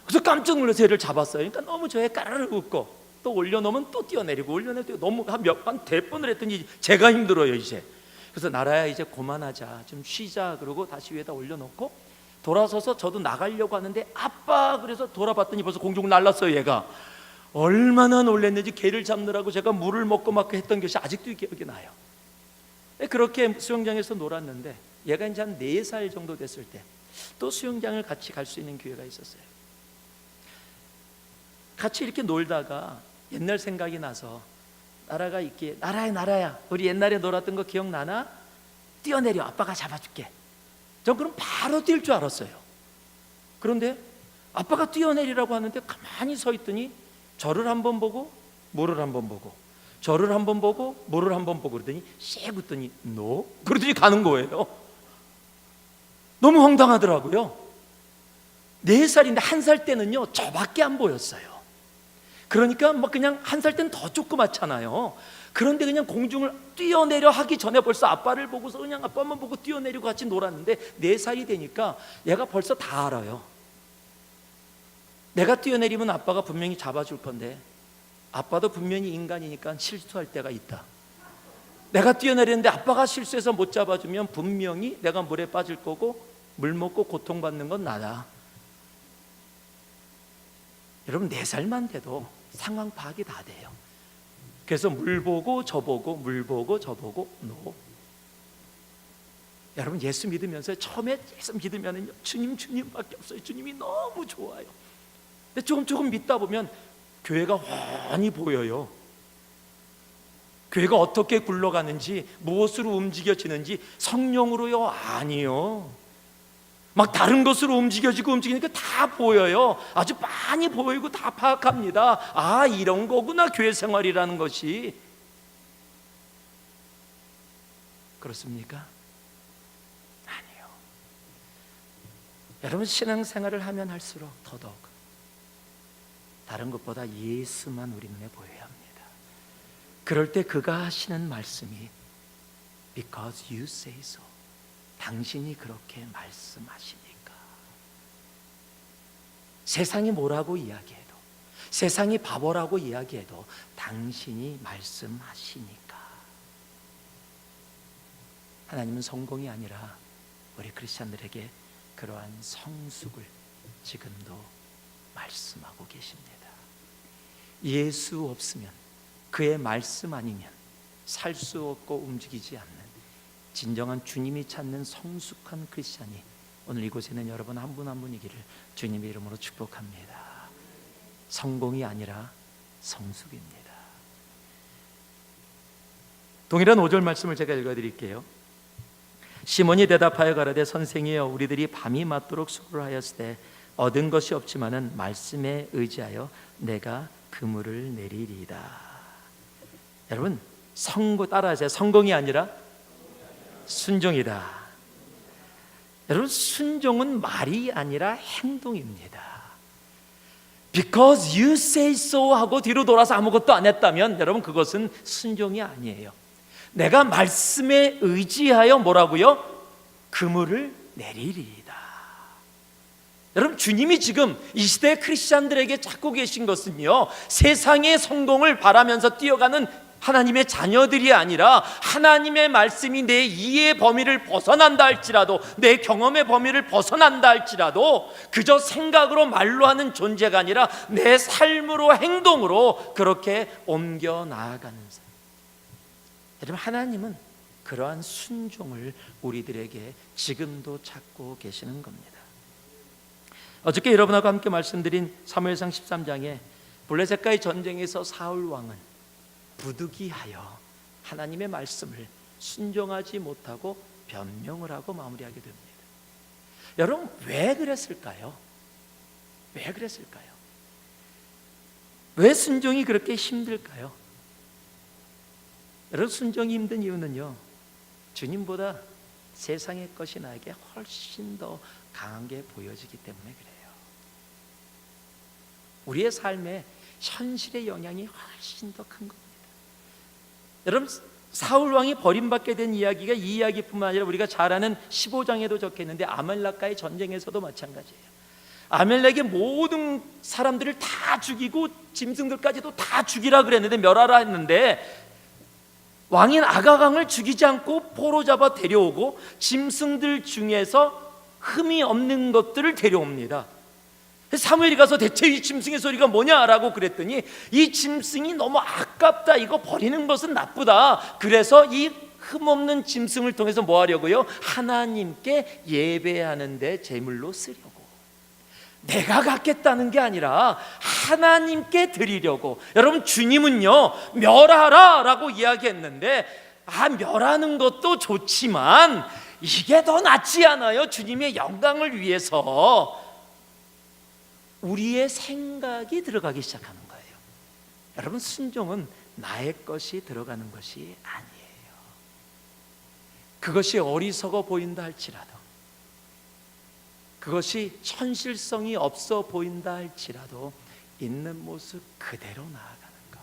B: 그래서 깜짝 놀라서 얘를 잡았어요. 그러니까 너무 저에 까르르 웃고, 또 올려놓으면 또 뛰어내리고, 올려내리고, 너무 한 100번을 했더니 제가 힘들어요 이제. 그래서 나라야, 이제 그만하자, 좀 쉬자 그러고 다시 위에다 올려놓고 돌아서서 저도 나가려고 하는데, 아빠, 그래서 돌아봤더니 벌써 공중을 날랐어요 얘가. 얼마나 놀랐는지, 개를 잡느라고 제가 물을 먹고 막 했던 것이 아직도 기억이 나요. 그렇게 수영장에서 놀았는데, 얘가 이제 한 4살 정도 됐을 때 또 수영장을 같이 갈 수 있는 기회가 있었어요. 같이 이렇게 놀다가 옛날 생각이 나서 나라가 있기에 나라야 우리 옛날에 놀았던 거 기억나나? 뛰어내려 아빠가 잡아줄게. 전 그럼 바로 뛸 줄 알았어요. 그런데 아빠가 뛰어내리라고 하는데 가만히 서 있더니 저를 한번 보고 뭐를 한번 보고 저를 한번 보고 뭐를 한번 보고 그러더니 씩 웃더니 너? 그러더니 가는 거예요. 너무 황당하더라고요. 4살인데 1살 때는요 저밖에 안 보였어요. 그러니까 뭐 그냥 1살 때는 더 조그맣잖아요. 그런데 그냥 공중을 뛰어내려 하기 전에 벌써 아빠를 보고서 그냥 아빠만 보고 뛰어내리고 같이 놀았는데 4살이 되니까 얘가 벌써 다 알아요. 내가 뛰어내리면 아빠가 분명히 잡아줄 건데 아빠도 분명히 인간이니까 실수할 때가 있다. 내가 뛰어내리는데 아빠가 실수해서 못 잡아주면 분명히 내가 물에 빠질 거고 물 먹고 고통받는 건 나다. 여러분 4살만 돼도 상황 파악이 다 돼요. 그래서 물 보고 저 보고 물 보고 저 보고 노. 여러분 예수 믿으면서 처음에 예수 믿으면은 주님밖에 없어요. 주님이 너무 좋아요. 근데 조금 믿다 보면 교회가 훤히 보여요. 교회가 어떻게 굴러가는지 무엇으로 움직여지는지. 성령으로요? 아니요. 막 다른 것으로 움직이니까 다 보여요. 아주 많이 보이고 다 파악합니다. 아, 이런 거구나 교회 생활이라는 것이. 그렇습니까? 아니요. 여러분 신앙생활을 하면 할수록 더더욱 다른 것보다 예수만 우리 눈에 보여야 합니다. 그럴 때 그가 하시는 말씀이 Because you say so. 당신이 그렇게 말씀하시니까. 세상이 뭐라고 이야기해도, 세상이 바보라고 이야기해도 당신이 말씀하시니까. 하나님은 성공이 아니라 우리 크리스찬들에게 그러한 성숙을 지금도 말씀하고 계십니다. 예수 없으면, 그의 말씀 아니면 살 수 없고 움직이지 않는 진정한 주님이 찾는 성숙한 크리스찬이 오늘 이곳에 있는 여러분 한 분 한 분이기를 주님의 이름으로 축복합니다. 성공이 아니라 성숙입니다. 동일한 5절 말씀을 제가 읽어드릴게요. 시몬이 대답하여 가라되 선생이여 우리들이 밤이 맞도록 수고를 하였을 때 얻은 것이 없지만은 말씀에 의지하여 내가 그물을 내리리이다. 여러분 따라하세요. 성공이 아니라 순종이다. 여러분 순종은 말이 아니라 행동입니다. Because you say so 하고 뒤로 돌아서 아무것도 안 했다면 여러분 그것은 순종이 아니에요. 내가 말씀에 의지하여 뭐라고요? 그물을 내리리이다. 여러분 주님이 지금 이 시대 크리스찬들에게 찾고 계신 것은요, 세상의 성공을 바라면서 뛰어가는 하나님의 자녀들이 아니라 하나님의 말씀이 내 이해의 범위를 벗어난다 할지라도, 내 경험의 범위를 벗어난다 할지라도 그저 생각으로 말로 하는 존재가 아니라 내 삶으로 행동으로 그렇게 옮겨 나아가는 삶. 여러분 하나님은 그러한 순종을 우리들에게 지금도 찾고 계시는 겁니다. 어저께 여러분하고 함께 말씀드린 사무엘상 13장에 블레셋과의 전쟁에서 사울 왕은 부득이하여 하나님의 말씀을 순종하지 못하고 변명을 하고 마무리하게 됩니다. 여러분 왜 그랬을까요? 왜 그랬을까요? 왜 순종이 그렇게 힘들까요? 여러분 순종이 힘든 이유는요, 주님보다 세상의 것이 나에게 훨씬 더 강하게 보여지기 때문에 그래요. 우리의 삶에 현실의 영향이 훨씬 더 큰 겁니다. 여러분 사울 왕이 버림받게 된 이야기가 이 이야기뿐만 아니라 우리가 잘 아는 15장에도 적혀 있는데 아말렉과의 전쟁에서도 마찬가지예요. 아말렉의 모든 사람들을 다 죽이고 짐승들까지도 다 죽이라 그랬는데, 멸하라 했는데 왕인 아가강을 죽이지 않고 포로 잡아 데려오고 짐승들 중에서 흠이 없는 것들을 데려옵니다. 사무엘이 가서 대체 이 짐승의 소리가 뭐냐라고 그랬더니 이 짐승이 너무 아깝다, 이거 버리는 것은 나쁘다. 그래서 이 흠없는 짐승을 통해서 뭐 하려고요? 하나님께 예배하는 데 제물로 쓰려고. 내가 갖겠다는 게 아니라 하나님께 드리려고. 여러분, 주님은요 멸하라 라고 이야기했는데, 멸하는 것도 좋지만 이게 더 낫지 않아요? 주님의 영광을 위해서 우리의 생각이 들어가기 시작하는 거예요. 여러분, 순종은 나의 것이 들어가는 것이 아니에요. 그것이 어리석어 보인다 할지라도, 그것이 현실성이 없어 보인다 할지라도 있는 모습 그대로 나아가는 것.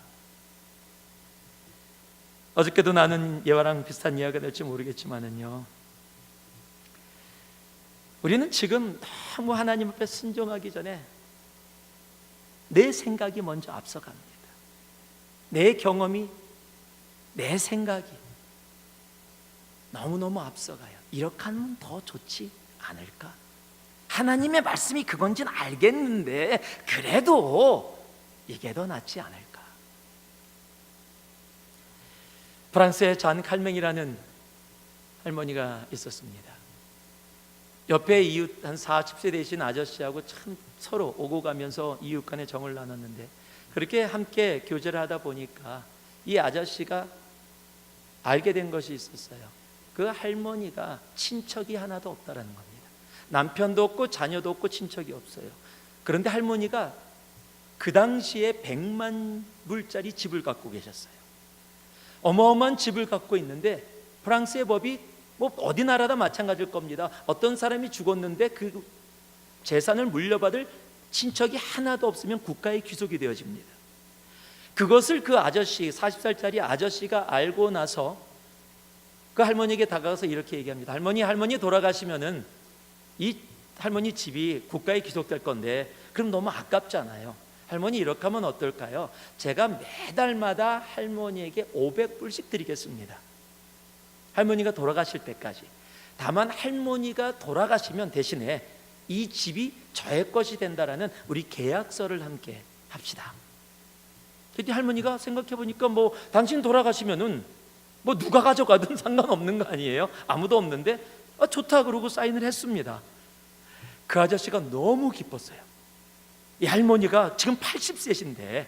B: 어저께도 나는 예화랑 비슷한 이야기가 될지 모르겠지만은요, 우리는 지금 너무 하나님 앞에 순종하기 전에 내 생각이 먼저 앞서갑니다. 내 경험이, 내 생각이 너무너무 앞서가요. 이렇게 하면 더 좋지 않을까? 하나님의 말씀이 그건지는 알겠는데 그래도 이게 더 낫지 않을까? 프랑스의 잔 칼맹이라는 할머니가 있었습니다. 옆에 이웃 한 40세 되신 아저씨하고 참 서로 오고 가면서 이웃 간의 정을 나눴는데, 그렇게 함께 교제를 하다 보니까 이 아저씨가 알게 된 것이 있었어요. 그 할머니가 친척이 하나도 없다라는 겁니다. 남편도 없고 자녀도 없고 친척이 없어요. 그런데 할머니가 그 당시에 100만 불짜리 집을 갖고 계셨어요. 어마어마한 집을 갖고 있는데, 프랑스의 법이 뭐 어디 나라나 마찬가지일 겁니다. 어떤 사람이 죽었는데 그 재산을 물려받을 친척이 하나도 없으면 국가의 귀속이 되어집니다. 그것을 그 아저씨, 40살짜리 아저씨가 알고 나서 그 할머니에게 다가가서 이렇게 얘기합니다. 할머니 돌아가시면은 이 할머니 집이 국가에 귀속될 건데 그럼 너무 아깝잖아요. 할머니, 이렇게 하면 어떨까요? 제가 매달마다 할머니에게 500불씩 드리겠습니다. 할머니가 돌아가실 때까지. 다만 할머니가 돌아가시면 대신에 이 집이 저의 것이 된다라는 우리 계약서를 함께 합시다. 그때 할머니가 생각해 보니까 뭐 당신 돌아가시면은 뭐 누가 가져가든 상관없는 거 아니에요? 아무도 없는데 좋다 그러고 사인을 했습니다. 그 아저씨가 너무 기뻤어요. 이 할머니가 지금 80세신데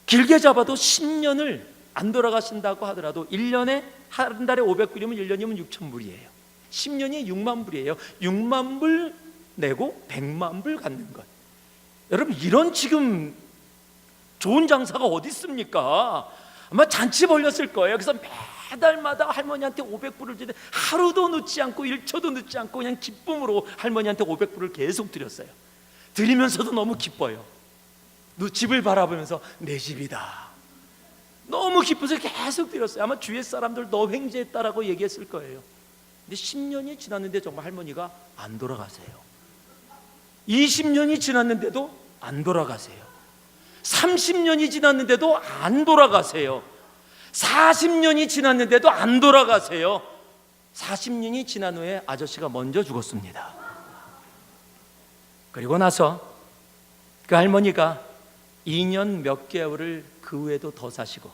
B: 길게 잡아도 10년을 안 돌아가신다고 하더라도 1년에 한 달에 500불이면 1년이면 6,000불이에요. 10년이 6만 불이에요. 6만 불 내고 100만 불 갖는 것. 여러분, 이런 지금 좋은 장사가 어디 있습니까? 아마 잔치 벌렸을 거예요. 그래서 매달마다 할머니한테 500불을 주는데 하루도 늦지 않고 1초도 늦지 않고 그냥 기쁨으로 할머니한테 500불을 계속 드렸어요. 드리면서도 너무 기뻐요. 집을 바라보면서 내 집이다. 너무 기뻐서 계속 드렸어요. 아마 주위 사람들 너 횡재했다라고 얘기했을 거예요. 근데 10년이 지났는데 정말 할머니가 안 돌아가세요. 20년이 지났는데도 안 돌아가세요. 30년이 지났는데도 안 돌아가세요. 40년이 지났는데도 안 돌아가세요. 40년이 지난 후에 아저씨가 먼저 죽었습니다. 그리고 나서 그 할머니가 2년 몇 개월을 그 후에도 더 사시고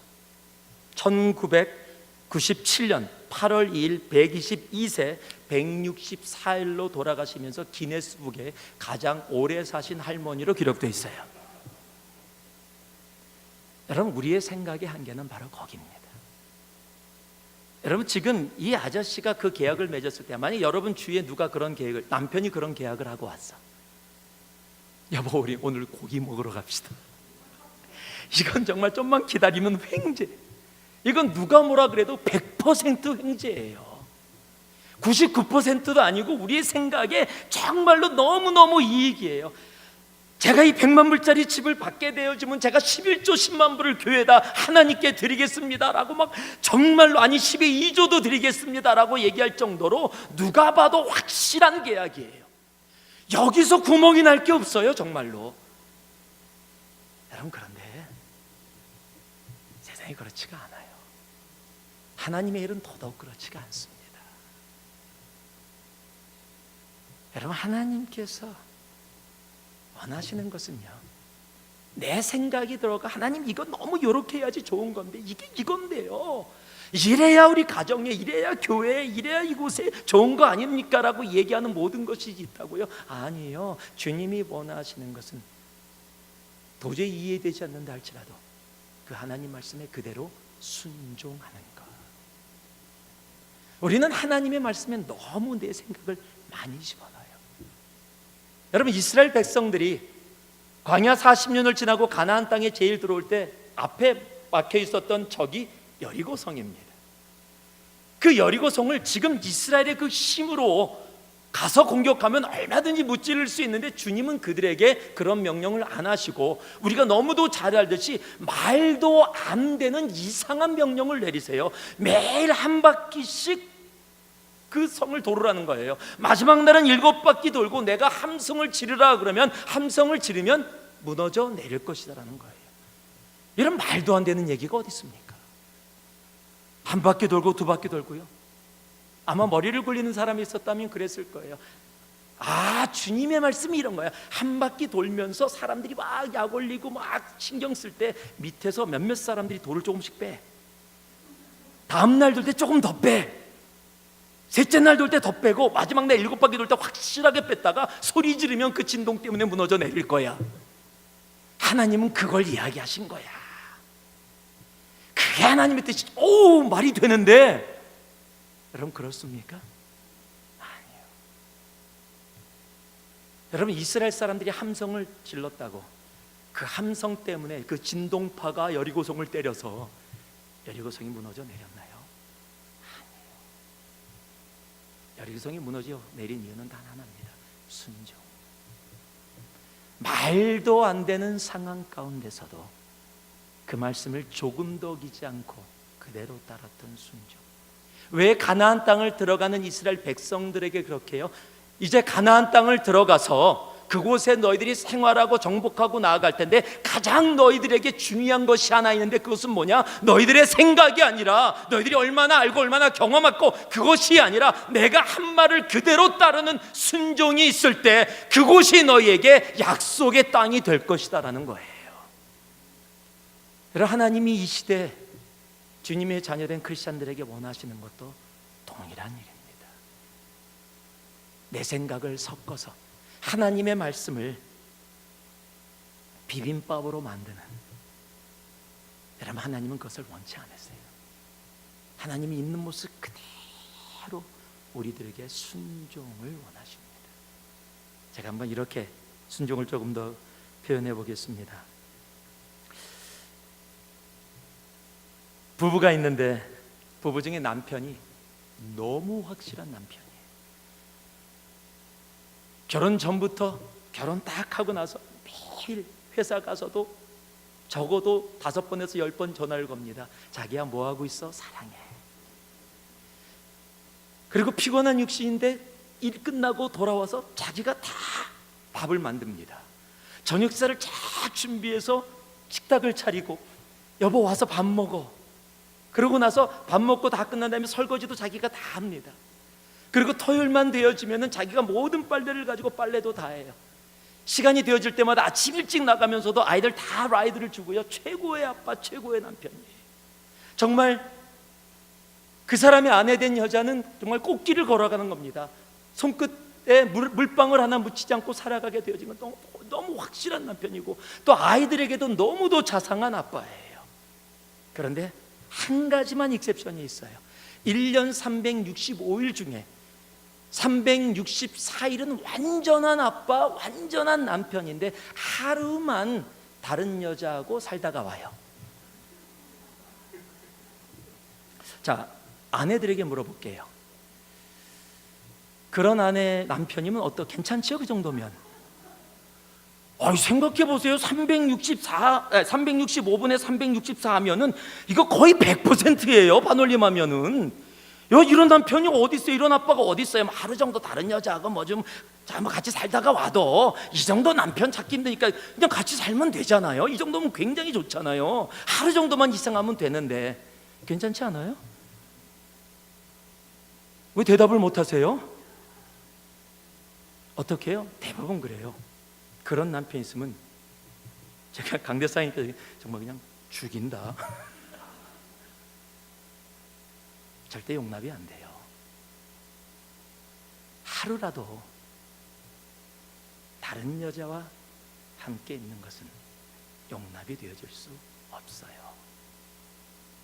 B: 1997년 8월 2일 122세 164일로 돌아가시면서 기네스북에 가장 오래 사신 할머니로 기록되어 있어요. 여러분, 우리의 생각의 한계는 바로 거기입니다. 여러분, 지금 이 아저씨가 그 계약을 맺었을 때 만약 여러분 주위에 누가 그런 계획을, 남편이 그런 계약을 하고 왔어. 여보, 우리 오늘 고기 먹으러 갑시다. 이건 정말 좀만 기다리면 횡재. 이건 누가 뭐라 그래도 100% 횡재예요. 99%도 아니고 우리의 생각에 정말로 너무너무 이익이에요. 제가 이 100만 불짜리 집을 받게 되어지면 제가 11조 10만 불을 교회에다 하나님께 드리겠습니다라고 막 정말로, 아니 12조도 드리겠습니다라고 얘기할 정도로 누가 봐도 확실한 계약이에요. 여기서 구멍이 날 게 없어요, 정말로. 여러분, 그런데 세상이 그렇지가 않아요. 하나님의 일은 더더욱 그렇지가 않습니다. 여러분, 하나님께서 원하시는 것은요, 내 생각이 들어가 하나님 이거 너무 요렇게 해야지 좋은 건데 이게 이건데요, 이래야 우리 가정에, 이래야 교회에, 이래야 이곳에 좋은 거 아닙니까? 라고 얘기하는 모든 것이 있다고요? 아니에요. 주님이 원하시는 것은 도저히 이해되지 않는다 할지라도 그 하나님 말씀에 그대로 순종하는 것. 우리는 하나님의 말씀에 너무 내 생각을 많이 집어넣어요. 여러분, 이스라엘 백성들이 광야 40년을 지나고 가나안 땅에 제일 들어올 때 앞에 막혀 있었던 적이 여리고성입니다. 그 여리고성을 지금 이스라엘의 그 힘으로 가서 공격하면 얼마든지 무찌를 수 있는데 주님은 그들에게 그런 명령을 안 하시고 우리가 너무도 잘 알듯이 말도 안 되는 이상한 명령을 내리세요. 매일 한 바퀴씩 그 성을 돌으라는 거예요. 마지막 날은 7바퀴 돌고 내가 함성을 지르라 그러면 함성을 지르면 무너져 내릴 것이다라는 거예요. 이런 말도 안 되는 얘기가 어디 있습니까? 한 바퀴 돌고 2바퀴 돌고요. 아마 머리를 굴리는 사람이 있었다면 그랬을 거예요. 아, 주님의 말씀이 이런 거야. 한 바퀴 돌면서 사람들이 막 약 올리고 막 신경 쓸 때 밑에서 몇몇 사람들이 돌을 조금씩 빼. 다음 날 돌 때 조금 더 빼. 셋째 날 돌 때 더 빼고 마지막 날 7바퀴 돌 때 확실하게 뺐다가 소리 지르면 그 진동 때문에 무너져 내릴 거야. 하나님은 그걸 이야기하신 거야. 그게 하나님의 뜻이. 오, 말이 되는데 여러분 그렇습니까? 아니요. 여러분, 이스라엘 사람들이 함성을 질렀다고 그 함성 때문에 그 진동파가 여리고성을 때려서 여리고성이 무너져 내렸나요? 아니에요. 여리고성이 무너져 내린 이유는 단 하나입니다. 순종. 말도 안 되는 상황 가운데서도 그 말씀을 조금도 어기지 않고 그대로 따랐던 순종. 왜 가나안 땅을 들어가는 이스라엘 백성들에게 그렇게 해요? 이제 가나안 땅을 들어가서 그곳에 너희들이 생활하고 정복하고 나아갈 텐데 가장 너희들에게 중요한 것이 하나 있는데 그것은 뭐냐? 너희들의 생각이 아니라 너희들이 얼마나 알고 얼마나 경험했고 그것이 아니라 내가 한 말을 그대로 따르는 순종이 있을 때 그곳이 너희에게 약속의 땅이 될 것이다 라는 거예요. 여러분, 하나님이 이 시대 주님의 자녀된 크리스찬들에게 원하시는 것도 동일한 일입니다. 내 생각을 섞어서 하나님의 말씀을 비빔밥으로 만드는, 여러분, 하나님은 그것을 원치 않으세요. 하나님이 있는 모습 그대로 우리들에게 순종을 원하십니다. 제가 한번 이렇게 순종을 조금 더 표현해 보겠습니다. 부부가 있는데 부부 중에 남편이 너무 확실한 남편이에요. 결혼 전부터 결혼 딱 하고 나서 매일 회사 가서도 적어도 5번에서 10번 전화를 겁니다. 자기야 뭐 하고 있어? 사랑해. 그리고 피곤한 육신인데 일 끝나고 돌아와서 자기가 다 밥을 만듭니다. 저녁사를 쫙 준비해서 식탁을 차리고 여보 와서 밥 먹어. 그러고 나서 밥 먹고 다 끝난 다음에 설거지도 자기가 다 합니다. 그리고 토요일만 되어지면 자기가 모든 빨래를 가지고 빨래도 다 해요. 시간이 되어질 때마다 아침 일찍 나가면서도 아이들 다 라이드를 주고요. 최고의 아빠, 최고의 남편이에요. 정말 그 사람의 아내 된 여자는 정말 꽃길을 걸어가는 겁니다. 손끝에 물방울 하나 묻히지 않고 살아가게 되어진 건 너무 확실한 남편이고 또 아이들에게도 너무도 자상한 아빠예요. 그런데 한 가지만 익셉션이 있어요. 1년 365일 중에 364일은 완전한 아빠, 완전한 남편인데 하루만 다른 여자하고 살다가 와요. 자, 아내들에게 물어볼게요. 그런 아내 남편이면 괜찮지요? 그 정도면 생각해 보세요. 365분에 364 하면은 이거 거의 100%예요. 반올림 하면은. 이런 남편이 어디 있어요? 이런 아빠가 어디 있어요? 하루 정도 다른 여자하고 뭐 같이 살다가 와도 이 정도 남편 찾기 힘드니까 그냥 같이 살면 되잖아요. 이 정도면 굉장히 좋잖아요. 하루 정도만 이상하면 되는데 괜찮지 않아요? 왜 대답을 못 하세요? 어떻게 해요? 대부분 그래요. 그런 남편 있으면 제가 강대상이니까 정말 그냥 죽인다. 절대 용납이 안 돼요. 하루라도 다른 여자와 함께 있는 것은 용납이 되어질 수 없어요.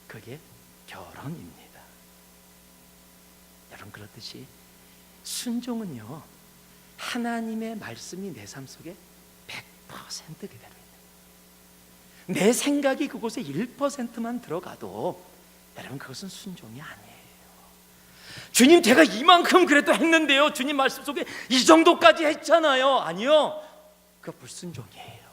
B: 그게 결혼입니다. 여러분, 그렇듯이 순종은요, 하나님의 말씀이 내 삶 속에 100% 그대로 있는, 내 생각이 그곳에 1%만 들어가도 여러분, 그것은 순종이 아니에요. 주님, 제가 이만큼 그래도 했는데요, 주님 말씀 속에 이 정도까지 했잖아요. 아니요, 그거 불순종이에요.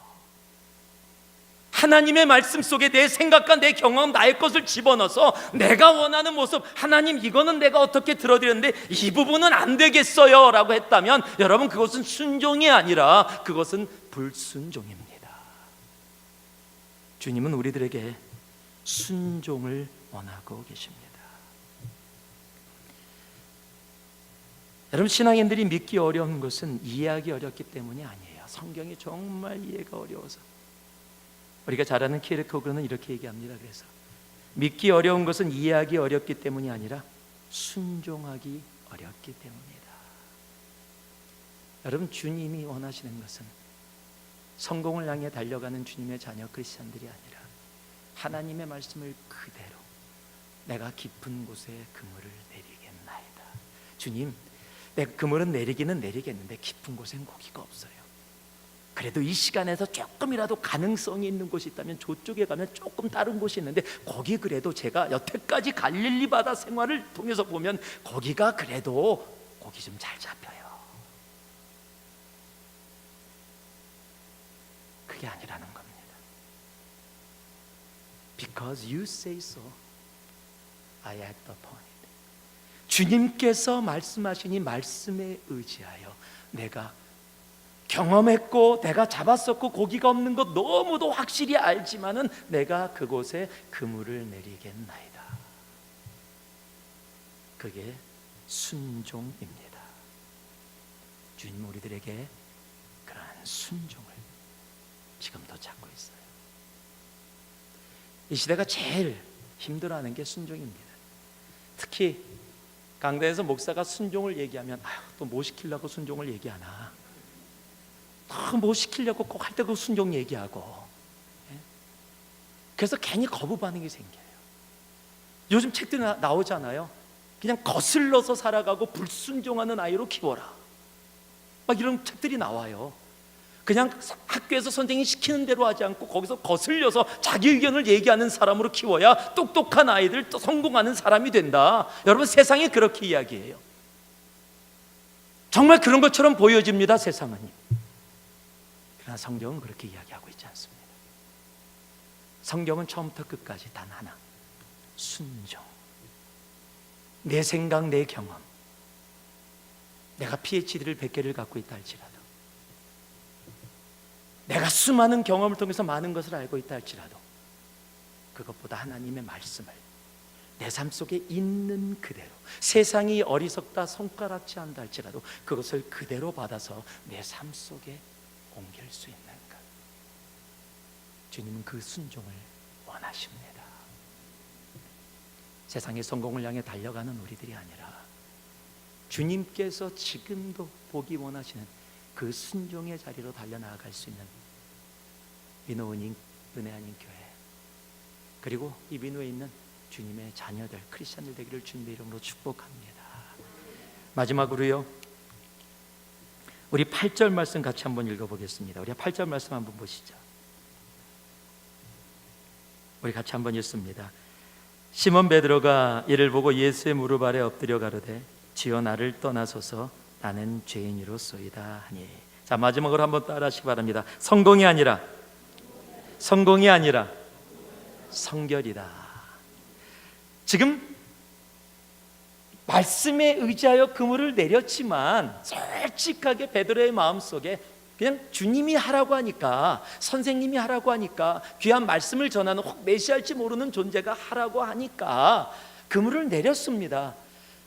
B: 하나님의 말씀 속에 내 생각과 내 경험, 나의 것을 집어넣어서 내가 원하는 모습, 하나님 이거는 내가 어떻게 들어드렸는데 이 부분은 안 되겠어요 라고 했다면 여러분, 그것은 순종이 아니라 그것은 불순종입니다. 주님은 우리들에게 순종을 원하고 계십니다. 여러분, 신앙인들이 믿기 어려운 것은 이해하기 어렵기 때문이 아니에요. 성경이 정말 이해가 어려워서. 우리가 잘 아는 키르케고르는 이렇게 얘기합니다. 그래서 믿기 어려운 것은 이해하기 어렵기 때문이 아니라 순종하기 어렵기 때문이다. 여러분, 주님이 원하시는 것은 성공을 향해 달려가는 주님의 자녀 크리스찬들이 아니라 하나님의 말씀을 그대로 내가 깊은 곳에 그물을 내리겠나이다. 주님, 내가 그물은 내리기는 내리겠는데 깊은 곳엔 고기가 없어요. 그래도 이 시간에서 조금이라도 가능성이 있는 곳이 있다면 저쪽에 가면 조금 다른 곳이 있는데 거기 그래도 제가 여태까지 갈릴리 바다 생활을 통해서 보면 거기가 그래도 고기 좀 잘 잡혀요. 그게 아니라는 겁니다. Because you say so, I act upon it. 주님께서 말씀하시니 말씀에 의지하여 내가 경험했고 내가 잡았었고 고기가 없는 것 너무도 확실히 알지만은 내가 그곳에 그물을 내리겠나이다. 그게 순종입니다. 주님 우리들에게 그러한 순종을 지금도 찾고 있어요. 이 시대가 제일 힘들어하는 게 순종입니다. 특히 강단에서 목사가 순종을 얘기하면 또 뭐 시키려고 순종을 얘기하나, 뭐 시키려고 꼭 할 때 그 순종 얘기하고, 그래서 괜히 거부 반응이 생겨요. 요즘 책들이 나오잖아요. 그냥 거슬러서 살아가고 불순종하는 아이로 키워라, 막 이런 책들이 나와요. 그냥 학교에서 선생님이 시키는 대로 하지 않고 거기서 거슬려서 자기 의견을 얘기하는 사람으로 키워야 똑똑한 아이들, 또 성공하는 사람이 된다. 여러분, 세상이 그렇게 이야기해요. 정말 그런 것처럼 보여집니다, 세상은. 그러나 성경은 그렇게 이야기하고 있지 않습니다. 성경은 처음부터 끝까지 단 하나, 순종. 내 생각, 내 경험, 내가 PhD를 100개를 갖고 있다 할지라도, 내가 수많은 경험을 통해서 많은 것을 알고 있다 할지라도 그것보다 하나님의 말씀을 내 삶 속에 있는 그대로, 세상이 어리석다 손가락질 한다 할지라도 그것을 그대로 받아서 내 삶 속에 옮길 수 있는 것, 주님은 그 순종을 원하십니다. 세상의 성공을 향해 달려가는 우리들이 아니라 주님께서 지금도 보기 원하시는 그 순종의 자리로 달려나갈 수 있는 민호은 은혜 아닌 교회, 그리고 이 민호에 있는 주님의 자녀들, 크리스찬들 되기를 주님의 이름으로 축복합니다. 마지막으로요, 우리 8절 말씀 같이 한번 읽어보겠습니다. 우리 8절 말씀 한번 보시죠. 우리 같이 한번 읽습니다. 시몬 베드로가 이를 보고 예수의 무릎 아래 엎드려 가로되 주여 나를 떠나소서 나는 죄인이로소이다 하니. 자, 마지막으로 한번 따라하시기 바랍니다. 성공이 아니라 성결이다. 지금 말씀에 의지하여 그물을 내렸지만 솔직하게 베드로의 마음속에 그냥 주님이 하라고 하니까, 선생님이 하라고 하니까, 귀한 말씀을 전하는 혹 메시아일지 모르는 존재가 하라고 하니까 그물을 내렸습니다.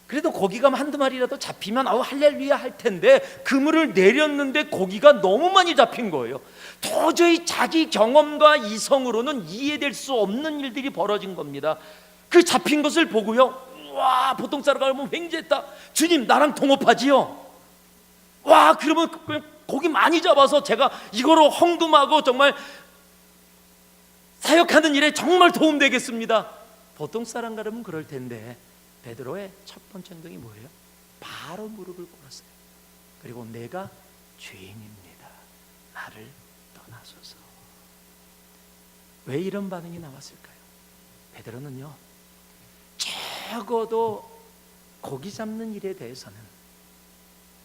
B: 그래도 고기가 한두 마리라도 잡히면 할렐루야 할 텐데 그물을 내렸는데 고기가 너무 많이 잡힌 거예요. 도저히 자기 경험과 이성으로는 이해될 수 없는 일들이 벌어진 겁니다. 그 잡힌 것을 보고요, 와, 보통 사람 가면 횡재했다. 주님, 나랑 동업하지요? 와, 그러면 고기 많이 잡아서 제가 이거로 헌금하고 정말 사역하는 일에 정말 도움되겠습니다. 보통 사람 같으면 그럴 텐데 베드로의 첫 번째 행동이 뭐예요? 바로 무릎을 꿇었어요. 그리고 내가 죄인입니다. 나를 떠나소서. 왜 이런 반응이 나왔을까요? 베드로는요, 적어도 고기 잡는 일에 대해서는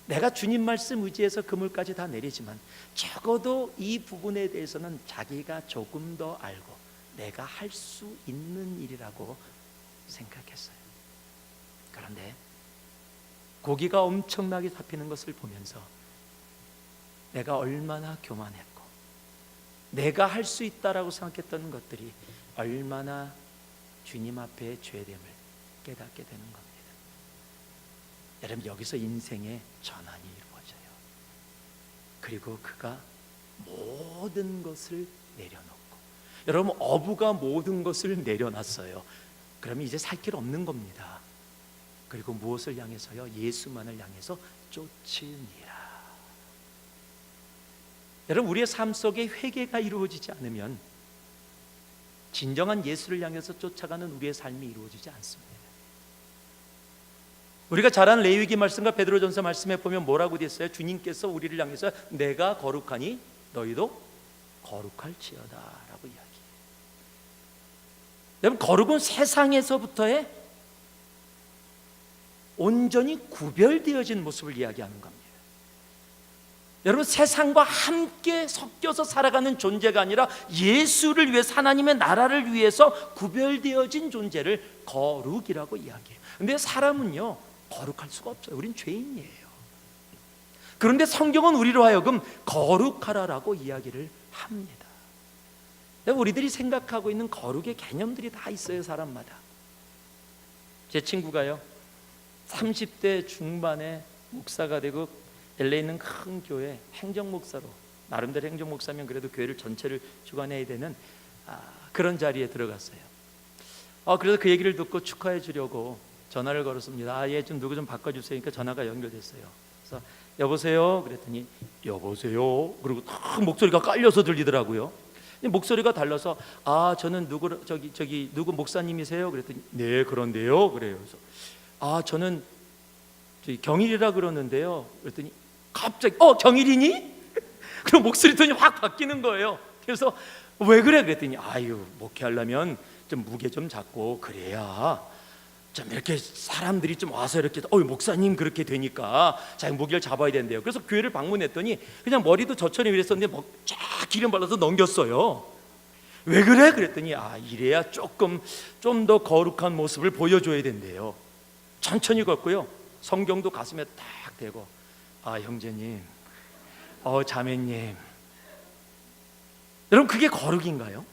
B: 내가 주님 말씀 의지해서 그물까지 다 내리지만 적어도 이 부분에 대해서는 자기가 조금 더 알고 내가 할 수 있는 일이라고 생각했어요. 그런데 고기가 엄청나게 잡히는 것을 보면서 내가 얼마나 교만했고 내가 할 수 있다라고 생각했던 것들이 얼마나 주님 앞에 죄됨을 깨닫게 되는 겁니다. 여러분, 여기서 인생의 전환이 이루어져요. 그리고 그가 모든 것을 내려놓고, 여러분, 어부가 모든 것을 내려놨어요. 그러면 이제 살 길 없는 겁니다. 그리고 무엇을 향해서요? 예수만을 향해서 쫓으니라. 여러분, 우리의 삶 속에 회개가 이루어지지 않으면 진정한 예수를 향해서 쫓아가는 우리의 삶이 이루어지지 않습니다. 우리가 잘 아는 레위기 말씀과 베드로전서 말씀에 보면 뭐라고 되어 있어요? 주님께서 우리를 향해서 내가 거룩하니 너희도 거룩할지어다 라고 이야기해요. 여러분, 거룩은 세상에서부터의 온전히 구별되어진 모습을 이야기하는 겁니다. 여러분, 세상과 함께 섞여서 살아가는 존재가 아니라 예수를 위해서, 하나님의 나라를 위해서 구별되어진 존재를 거룩이라고 이야기해요. 근데 사람은요, 거룩할 수가 없어요. 우린 죄인이에요. 그런데 성경은 우리로 하여금 거룩하라라고 이야기를 합니다. 우리들이 생각하고 있는 거룩의 개념들이 다 있어요, 사람마다. 제 친구가요, 30대 중반에 목사가 되고 LA에 있는 큰 교회 행정목사로, 나름대로 행정목사면 그래도 교회를 전체를 주관해야 되는 그런 자리에 들어갔어요. 그래서 그 얘기를 듣고 축하해 주려고 전화를 걸었습니다. 예, 좀 누구 좀 바꿔주세요. 그러니까 전화가 연결됐어요. 그래서 여보세요? 그랬더니 여보세요? 그리고 딱 목소리가 깔려서 들리더라고요. 목소리가 달라서 저는 누구 목사님이세요? 그랬더니 네, 그런데요. 그래요. 그래서 저는 경일이라 그러는데요. 그랬더니 갑자기 경일이니? 그럼 목소리 톤이 확 바뀌는 거예요. 그래서 왜 그래? 그랬더니 목회하려면 좀 무게 좀 잡고 그래야 좀 이렇게 사람들이 좀 와서 이렇게 목사님 그렇게 되니까 자기 무게를 잡아야 된대요. 그래서 교회를 방문했더니 그냥 머리도 저처럼 이랬었는데 쫙 기름 발라서 넘겼어요. 왜 그래? 그랬더니 이래야 조금 좀 더 거룩한 모습을 보여줘야 된대요. 천천히 걷고요, 성경도 가슴에 딱 대고 형제님, 자매님, 여러분, 그게 거룩인가요?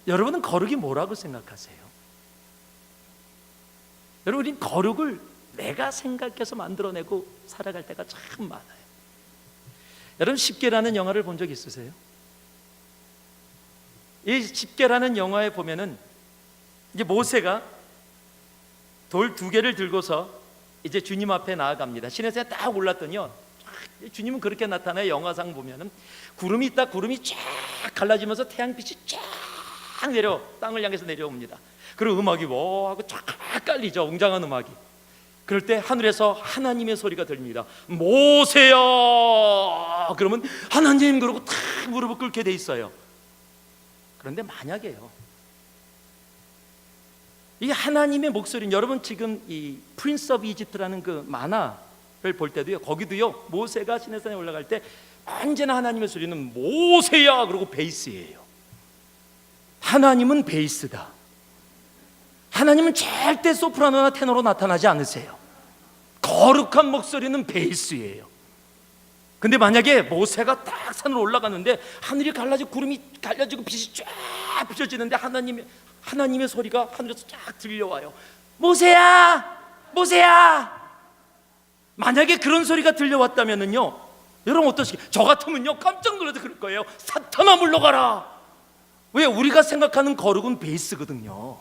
B: 여러분은 거룩이 뭐라고 생각하세요? 여러분, 우린 거룩을 내가 생각해서 만들어내고 살아갈 때가 참 많아요. 여러분, 십계라는 영화를 본 적 있으세요? 이 십계라는 영화에 보면은 이제 모세가 돌 2개를 들고서 이제 주님 앞에 나아갑니다. 시내산에 딱 올랐더니요, 주님은 그렇게 나타나요. 영화상 보면은 구름이 있다, 구름이 쫙 갈라지면서 태양빛이 쫙 내려 땅을 향해서 내려옵니다. 그리고 음악이 뭐 하고 쫙 깔리죠, 웅장한 음악이. 그럴 때 하늘에서 하나님의 소리가 들립니다. 모세야! 그러면 하나님, 그러고 탁 무릎을 꿇게 돼 있어요. 그런데 만약에요, 이 하나님의 목소리는, 여러분 지금 이 프린스 오브 이집트라는 그 만화를 볼 때도요, 거기도요, 모세가 시내산에 올라갈 때 언제나 하나님의 소리는 모세야! 그러고 베이스예요. 하나님은 베이스다. 하나님은 절대 소프라노나 테너로 나타나지 않으세요. 거룩한 목소리는 베이스예요. 근데 만약에 모세가 딱 산으로 올라갔는데 하늘이 갈라지고 구름이 갈라지고 빛이 쫙 비춰지는데 하나님의 소리가 하늘에서 쫙 들려와요. 모세야! 모세야! 만약에 그런 소리가 들려왔다면은요, 여러분 어떠시겠어요? 저 같으면요, 깜짝 놀라서 그럴 거예요. 사탄아, 물러가라! 왜? 우리가 생각하는 거룩은 베이스거든요.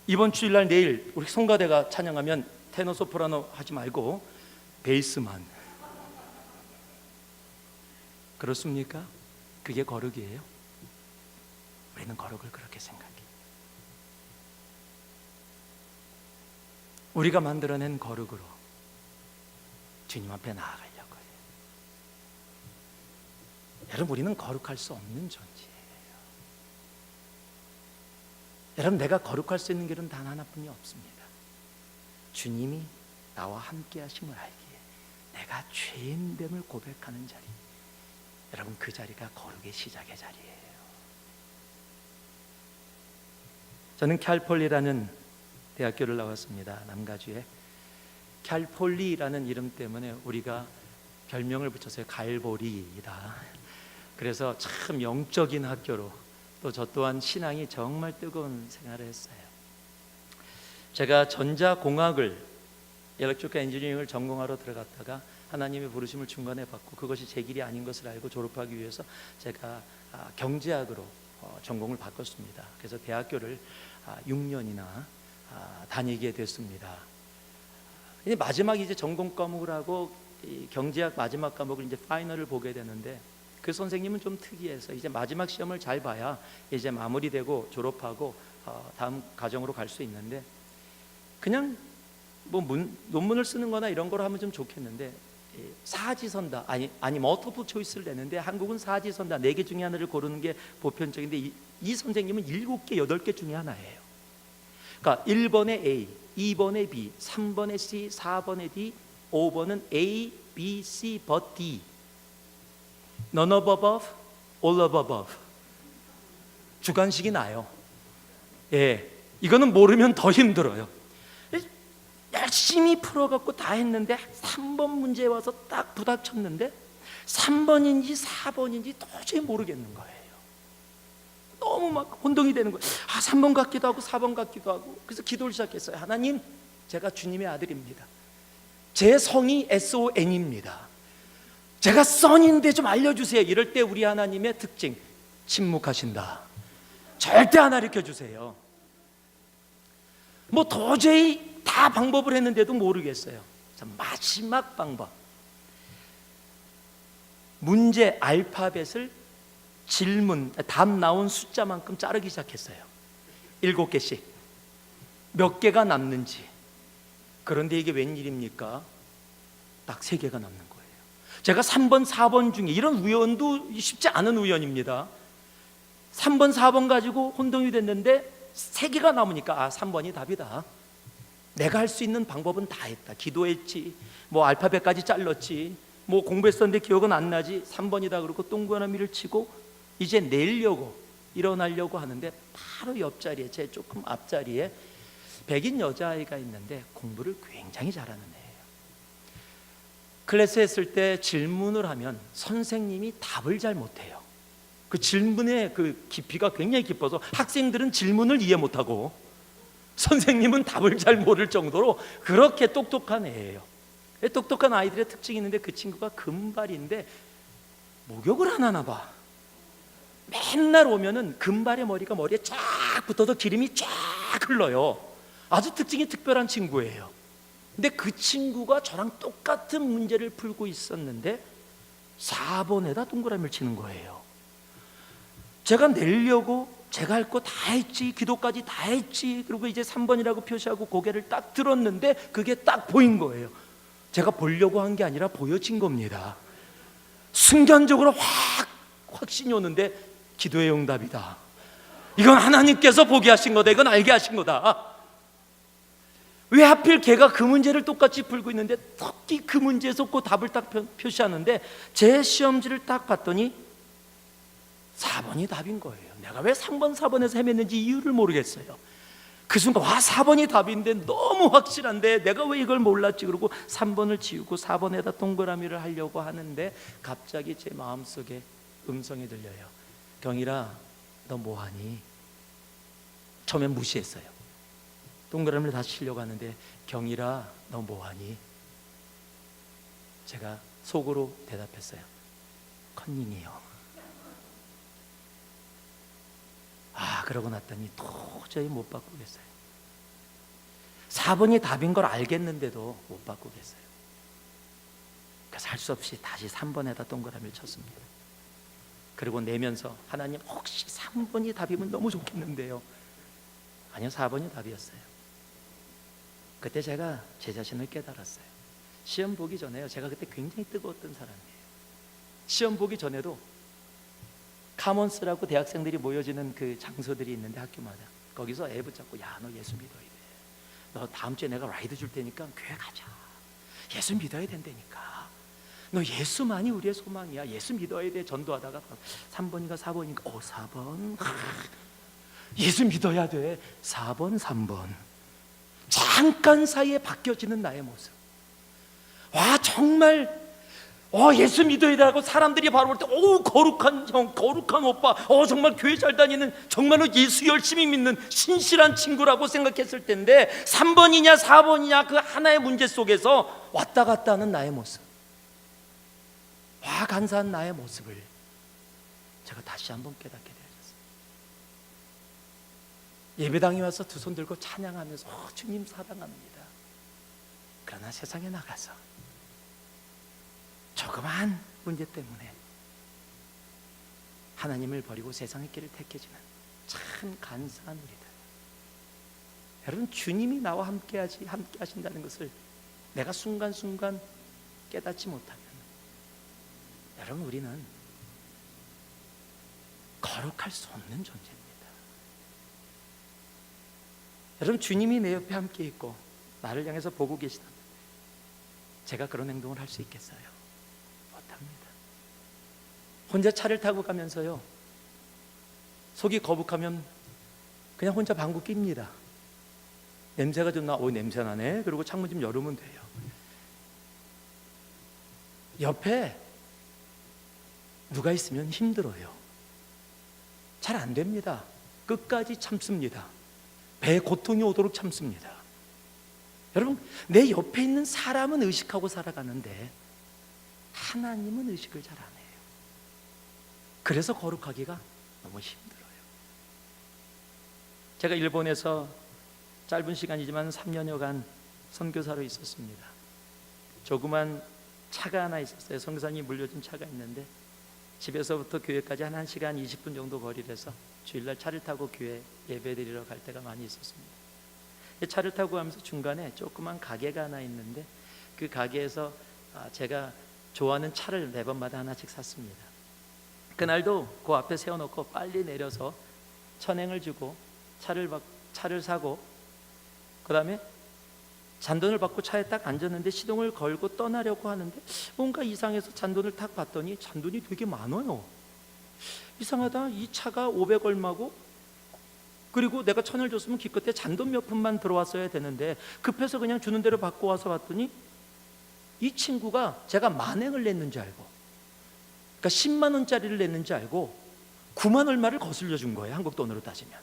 B: 이번 주일날 내일 우리 송가대가 찬양하면 테너 소프라노 하지 말고 베이스만. 그렇습니까? 그게 거룩이에요? 우리는 거룩을 그렇게 생각해요. 우리가 만들어낸 거룩으로 주님 앞에 나아가려고 해요. 여러분, 우리는 거룩할 수 없는 존재예요. 여러분, 내가 거룩할 수 있는 길은 단 하나뿐이 없습니다. 주님이 나와 함께 하심을 알기에 내가 죄인됨을 고백하는 자리, 여러분, 그 자리가 거룩의 시작의 자리예요. 저는 캘폴리라는 대학교를 나왔습니다. 남가주에. 캘폴리라는 이름 때문에 우리가 별명을 붙였어요. 갈보리이다. 그래서 참 영적인 학교로, 또 저 또한 신앙이 정말 뜨거운 생활을 했어요. 제가 전자공학을, 엘렉트리컬 엔지니어링을 전공하러 들어갔다가 하나님의 부르심을 중간에 받고 그것이 제 길이 아닌 것을 알고 졸업하기 위해서 제가 경제학으로 전공을 바꿨습니다. 그래서 대학교를 6년이나 다니게 됐습니다. 이제 마지막 이제 전공 과목을 하고 이 경제학 마지막 과목을 이제 파이널을 보게 되는데, 그 선생님은 좀 특이해서 이제 마지막 시험을 잘 봐야 이제 마무리되고 졸업하고 다음 과정으로 갈 수 있는데, 그냥 뭐 논문을 쓰는 거나 이런 거로 하면 좀 좋겠는데, 사지선다, 아니 머터플 초이스를 내는데 한국은 사지선다 4개 중에 하나를 고르는 게 보편적인데, 이 선생님은 7개, 8개 중에 하나예요. 그러니까 1번에 A, 2번에 B, 3번에 C, 4번에 D, 5번은 A, B, C, but D. None of above, all of above. 주관식이 나요. 예, 이거는 모르면 더 힘들어요. 열심히 풀어갖고 다 했는데 3번 문제에 와서 딱 부닥쳤는데 3번인지 4번인지 도저히 모르겠는 거예요. 너무 막 혼동이 되는 거예요. 3번 같기도 하고 4번 같기도 하고. 그래서 기도를 시작했어요. 하나님, 제가 주님의 아들입니다. 제 성이 SON입니다. 제가 son인데 좀 알려주세요. 이럴 때 우리 하나님의 특징, 침묵하신다. 절대 안 가르쳐주세요. 뭐 도저히 다 방법을 했는데도 모르겠어요. 마지막 방법, 문제 알파벳을 질문, 답 나온 숫자만큼 자르기 시작했어요. 7개씩. 몇 개가 남는지. 그런데 이게 웬일입니까? 딱 3개가 남는 거예요. 제가 3번, 4번 중에, 이런 우연도 쉽지 않은 우연입니다. 3번, 4번 가지고 혼동이 됐는데 3개가 남으니까 3번이 답이다. 내가 할 수 있는 방법은 다 했다. 기도했지, 뭐 알파벳까지 잘랐지, 뭐 공부했었는데 기억은 안 나지. 3번이다 그러고 동그라미를 치고 이제 내려고 일어나려고 하는데, 바로 옆자리에, 제 조금 앞자리에 백인 여자아이가 있는데 공부를 굉장히 잘하는 애예요. 클래스 했을 때 질문을 하면 선생님이 답을 잘 못해요. 그 질문의 그 깊이가 굉장히 깊어서 학생들은 질문을 이해 못하고 선생님은 답을 잘 모를 정도로 그렇게 똑똑한 애예요. 똑똑한 아이들의 특징이 있는데, 그 친구가 금발인데 목욕을 안 하나 봐. 맨날 오면은 금발의 머리가 머리에 쫙 붙어서 기름이 쫙 흘러요. 아주 특징이 특별한 친구예요. 근데 그 친구가 저랑 똑같은 문제를 풀고 있었는데 4번에다 동그라미를 치는 거예요. 제가 내려고 제가 할 거 다 했지, 기도까지 다 했지, 그리고 이제 3번이라고 표시하고 고개를 딱 들었는데 그게 딱 보인 거예요. 제가 보려고 한 게 아니라 보여진 겁니다. 순간적으로 확신이 오는데, 기도의 응답이다. 이건 하나님께서 보게 하신 거다. 이건 알게 하신 거다. 왜 하필 걔가 그 문제를 똑같이 풀고 있는데 특히 그 문제에서 그 답을 딱 표시하는데, 제 시험지를 딱 봤더니 4번이 답인 거예요. 내가 왜 3번, 4번에서 헤맸는지 이유를 모르겠어요. 그 순간 4번이 답인데 너무 확실한데 내가 왜 이걸 몰랐지. 그러고 3번을 지우고 4번에다 동그라미를 하려고 하는데 갑자기 제 마음속에 음성이 들려요. 경일아, 너 뭐하니? 처음엔 무시했어요. 동그라미를 다시 치려고 하는데, 경일아, 너 뭐하니? 제가 속으로 대답했어요. 컨닝이요. 그러고 났더니 도저히 못 바꾸겠어요. 4번이 답인 걸 알겠는데도 못 바꾸겠어요. 그래서 할 수 없이 다시 3번에다 동그라미를 쳤습니다. 그리고 내면서 하나님 혹시 3번이 답이면 너무 좋겠는데요. 아니요, 4번이 답이었어요. 그때 제가 제 자신을 깨달았어요. 시험 보기 전에요, 제가 그때 굉장히 뜨거웠던 사람이에요. 시험 보기 전에도 카몬스라고 대학생들이 모여지는 그 장소들이 있는데 학교마다 거기서 애 붙잡고 야, 너 예수 믿어야 돼. 너 다음 주에 내가 라이드 줄 테니까 교회 가자. 예수 믿어야 된다니까. 너 예수만이 우리의 소망이야. 예수 믿어야 돼. 전도하다가 3번인가 4번인가 4번 예수 믿어야 돼. 4번 3번 잠깐 사이에 바뀌어지는 나의 모습. 와, 정말 예수 믿어야 돼 하고 사람들이 바로 볼 때 거룩한 형, 거룩한 오빠, 정말 교회 잘 다니는, 정말로 예수 열심히 믿는 신실한 친구라고 생각했을 텐데 3번이냐 4번이냐 그 하나의 문제 속에서 왔다 갔다 하는 나의 모습, 와, 간사한 나의 모습을 제가 다시 한번 깨닫게 되었어요. 예배당에 와서 두 손 들고 찬양하면서 주님 사랑합니다. 그러나 세상에 나가서 조그만 문제 때문에 하나님을 버리고 세상의 길을 택해지는 참 간사한 우리들. 여러분, 주님이 나와 함께 하신다는 것을 내가 순간순간 깨닫지 못하면 여러분, 우리는 거룩할 수 없는 존재입니다. 여러분, 주님이 내 옆에 함께 있고 나를 향해서 보고 계시다면 제가 그런 행동을 할 수 있겠어요? 못합니다. 혼자 차를 타고 가면서요, 속이 거북하면 그냥 혼자 방구 낍니다. 냄새가 좀 나, 냄새 나네. 그리고 창문 좀 열으면 돼요. 옆에 누가 있으면 힘들어요. 잘 안 됩니다. 끝까지 참습니다. 배에 고통이 오도록 참습니다. 여러분, 내 옆에 있는 사람은 의식하고 살아가는데 하나님은 의식을 잘 안 해요. 그래서 거룩하기가 너무 힘들어요. 제가 일본에서 짧은 시간이지만 3년여간 선교사로 있었습니다. 조그만 차가 하나 있었어요. 선교사님이 물려준 차가 있는데 집에서부터 교회까지 한 1시간 20분 정도 거리를 해서 주일날 차를 타고 교회 예배드리러 갈 때가 많이 있었습니다. 차를 타고 가면서 중간에 조그만 가게가 하나 있는데 그 가게에서 제가 좋아하는 차를 매번마다 하나씩 샀습니다. 그날도 그 앞에 세워놓고 빨리 내려서 천행을 주고 차를 사고 그 다음에 잔돈을 받고 차에 딱 앉았는데 시동을 걸고 떠나려고 하는데 뭔가 이상해서 잔돈을 딱 봤더니 잔돈이 되게 많아요. 이상하다, 이 차가 500 얼마고 그리고 내가 1000을 줬으면 기껏해 잔돈 몇 푼만 들어왔어야 되는데 급해서 그냥 주는 대로 받고 와서 봤더니 이 친구가 제가 만행을 냈는지 알고, 그러니까 10만 원짜리를 냈는지 알고 9만 얼마를 거슬려 준 거예요. 한국 돈으로 따지면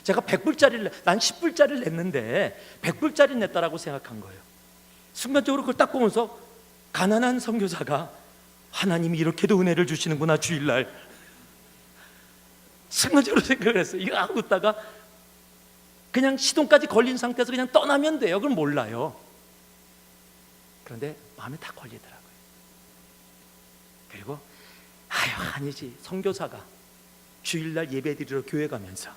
B: 제가 100불짜리를, 난 10불짜리를 냈는데 100불짜리 냈다라고 생각한 거예요. 순간적으로 그걸 딱 보면서 가난한 선교사가 하나님이 이렇게도 은혜를 주시는구나 주일날, 순간적으로 생각을 했어요. 이거 하고 있다가 그냥 시동까지 걸린 상태에서 그냥 떠나면 돼요. 그걸 몰라요. 그런데 마음에 딱 걸리더라고요. 그리고 아니지, 선교사가 주일날 예배드리러 교회 가면서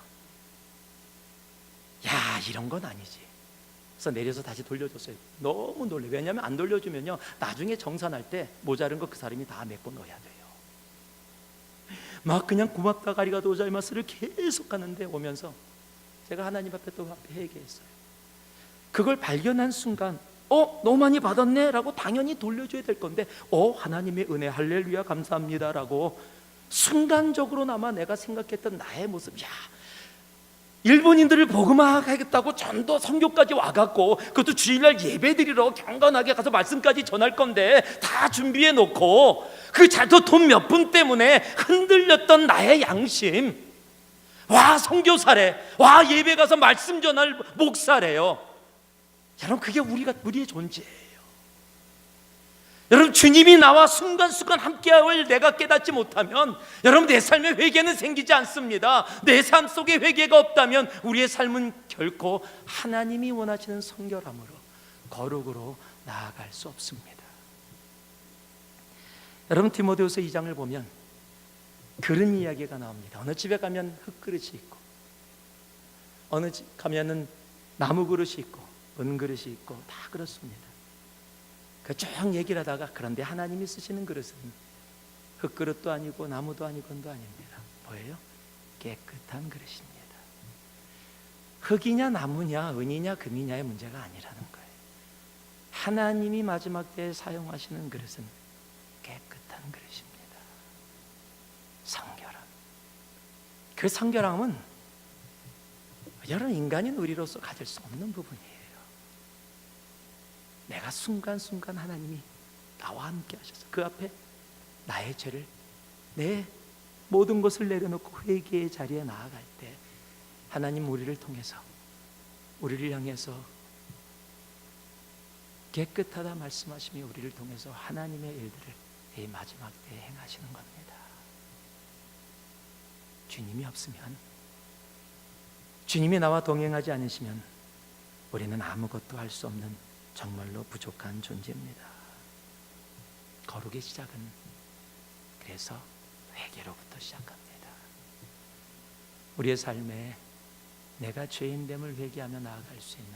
B: 야, 이런 건 아니지. 그래서 내려서 다시 돌려줬어요. 너무 놀래. 왜냐하면 안 돌려주면요 나중에 정산할 때 모자른 거 그 사람이 다 메꿔 넣어야 돼요. 막 그냥 고맙다 가리가 도자이마스를 계속 하는데 오면서 제가 하나님 앞에 또 회개했어요. 그걸 발견한 순간 너무 많이 받았네 라고 당연히 돌려줘야 될 건데 하나님의 은혜 할렐루야 감사합니다 라고 순간적으로나마 내가 생각했던 나의 모습, 야, 일본인들을 복음화하겠다고 전도 선교까지 와갖고 그것도 주일날 예배드리러 경건하게 가서 말씀까지 전할 건데 다 준비해 놓고 그 자도 돈 몇 푼 때문에 흔들렸던 나의 양심, 와, 선교사래, 와, 예배 가서 말씀 전할 목사래요. 여러분, 그게 우리의 존재예요. 여러분, 주님이 나와 순간순간 함께할 내가 깨닫지 못하면 여러분, 내 삶에 회개는 생기지 않습니다. 내 삶 속에 회개가 없다면 우리의 삶은 결코 하나님이 원하시는 성결함으로, 거룩으로 나아갈 수 없습니다. 여러분, 디모데후서 2장을 보면 그런 이야기가 나옵니다. 어느 집에 가면 흙그릇이 있고, 어느 집 가면은 나무 그릇이 있고, 은 그릇이 있고, 다 그렇습니다. 그 쭉 얘기를 하다가, 그런데 하나님이 쓰시는 그릇은 흙그릇도 아니고 나무도 아니고 은도 아닙니다. 뭐예요? 깨끗한 그릇입니다. 흙이냐 나무냐 은이냐 금이냐의 문제가 아니라는 거예요. 하나님이 마지막 때에 사용하시는 그릇은 깨끗한 그릇입니다. 성결함. 그 성결함은 여러분, 인간인 우리로서 가질 수 없는 부분이에요. 내가 순간순간 하나님이 나와 함께 하셔서 그 앞에 나의 죄를, 내 모든 것을 내려놓고 회개의 자리에 나아갈 때 하나님 우리를 통해서, 우리를 향해서 깨끗하다 말씀하시며 우리를 통해서 하나님의 일들을 이 마지막 때에 행하시는 겁니다. 주님이 없으면, 주님이 나와 동행하지 않으시면 우리는 아무것도 할 수 없는 정말로 부족한 존재입니다. 거룩의 시작은 그래서 회개로부터 시작합니다. 우리의 삶에 내가 죄인됨을 회개하며 나아갈 수 있는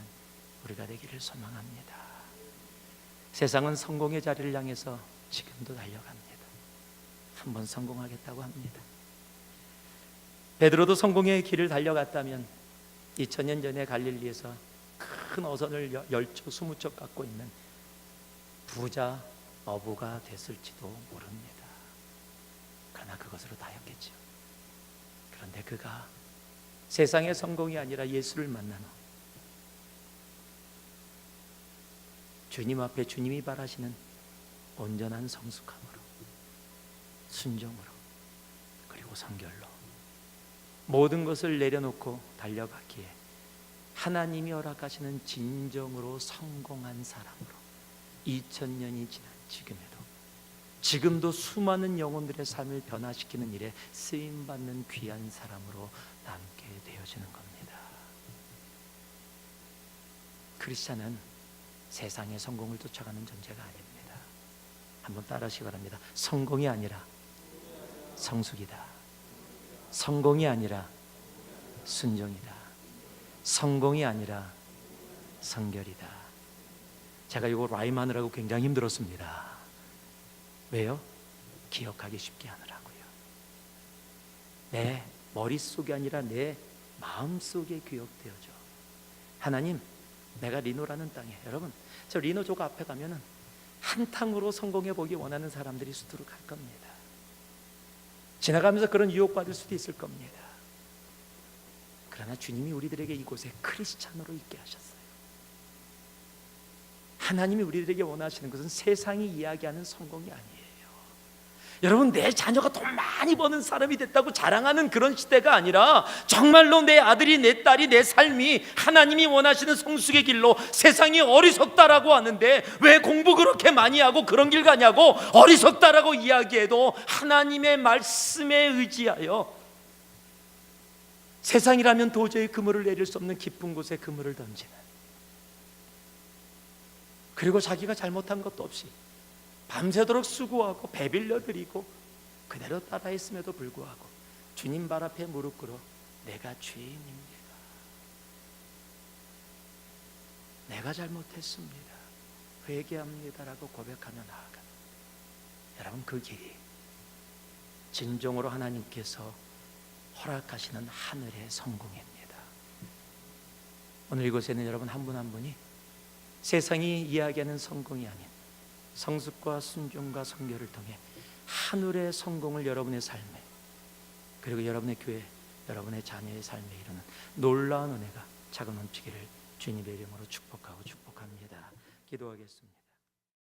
B: 우리가 되기를 소망합니다. 세상은 성공의 자리를 향해서 지금도 달려갑니다. 한번 성공하겠다고 합니다. 베드로도 성공의 길을 달려갔다면 2000년 전에 갈릴리에서 큰 어선을 10척, 20척 갖고 있는 부자 어부가 됐을지도 모릅니다. 그러나 그것으로 다였겠죠. 그런데 그가 세상의 성공이 아니라 예수를 만난 후 주님 앞에 주님이 바라시는 온전한 성숙함으로, 순종으로, 그리고 성결로 모든 것을 내려놓고 달려갔기에 하나님이 허락하시는 진정으로 성공한 사람으로 2000년이 지난 지금도 수많은 영혼들의 삶을 변화시키는 일에 쓰임받는 귀한 사람으로 남게 되어지는 겁니다. 크리스찬은 세상의 성공을 쫓아가는 존재가 아닙니다. 한번 따라하시기 바랍니다. 성공이 아니라 성숙이다. 성공이 아니라 순종이다. 성공이 아니라 성결이다. 제가 이거 라임하느라고 굉장히 힘들었습니다. 왜요? 기억하기 쉽게 하느라고요. 내 머릿속이 아니라 내 마음속에 기억되어져. 하나님, 내가 리노라는 땅에, 여러분, 저 리노조가 앞에 가면은 한탕으로 성공해 보기 원하는 사람들이 수두룩할 겁니다. 지나가면서 그런 유혹받을 수도 있을 겁니다. 그러나 주님이 우리들에게 이곳에 크리스찬으로 있게 하셨어요. 하나님이 우리들에게 원하시는 것은 세상이 이야기하는 성공이 아니에요. 여러분, 내 자녀가 돈 많이 버는 사람이 됐다고 자랑하는 그런 시대가 아니라 정말로 내 아들이, 내 딸이, 내 삶이 하나님이 원하시는 성숙의 길로, 세상이 어리석다라고 하는데 왜 공부 그렇게 많이 하고 그런 길 가냐고 어리석다라고 이야기해도 하나님의 말씀에 의지하여 세상이라면 도저히 그물을 내릴 수 없는 깊은 곳에 그물을 던지는, 그리고 자기가 잘못한 것도 없이 밤새도록 수고하고 배빌려 드리고 그대로 따라했음에도 불구하고 주님 발 앞에 무릎 꿇어 내가 죄인입니다, 내가 잘못했습니다, 회개합니다라고 고백하며 나아가. 여러분, 그 길이 진정으로 하나님께서 허락하시는 하늘의 성공입니다. 오늘 이곳에는 여러분 한 분 한 분이 세상이 이야기하는 성공이 아닌 성숙과 순종과 성결을 통해 하늘의 성공을 여러분의 삶에, 그리고 여러분의 교회, 여러분의 자녀의 삶에 이루는 놀라운 은혜가 차고 넘치기를 주님의 이름으로 축복하고 축복합니다. 기도하겠습니다.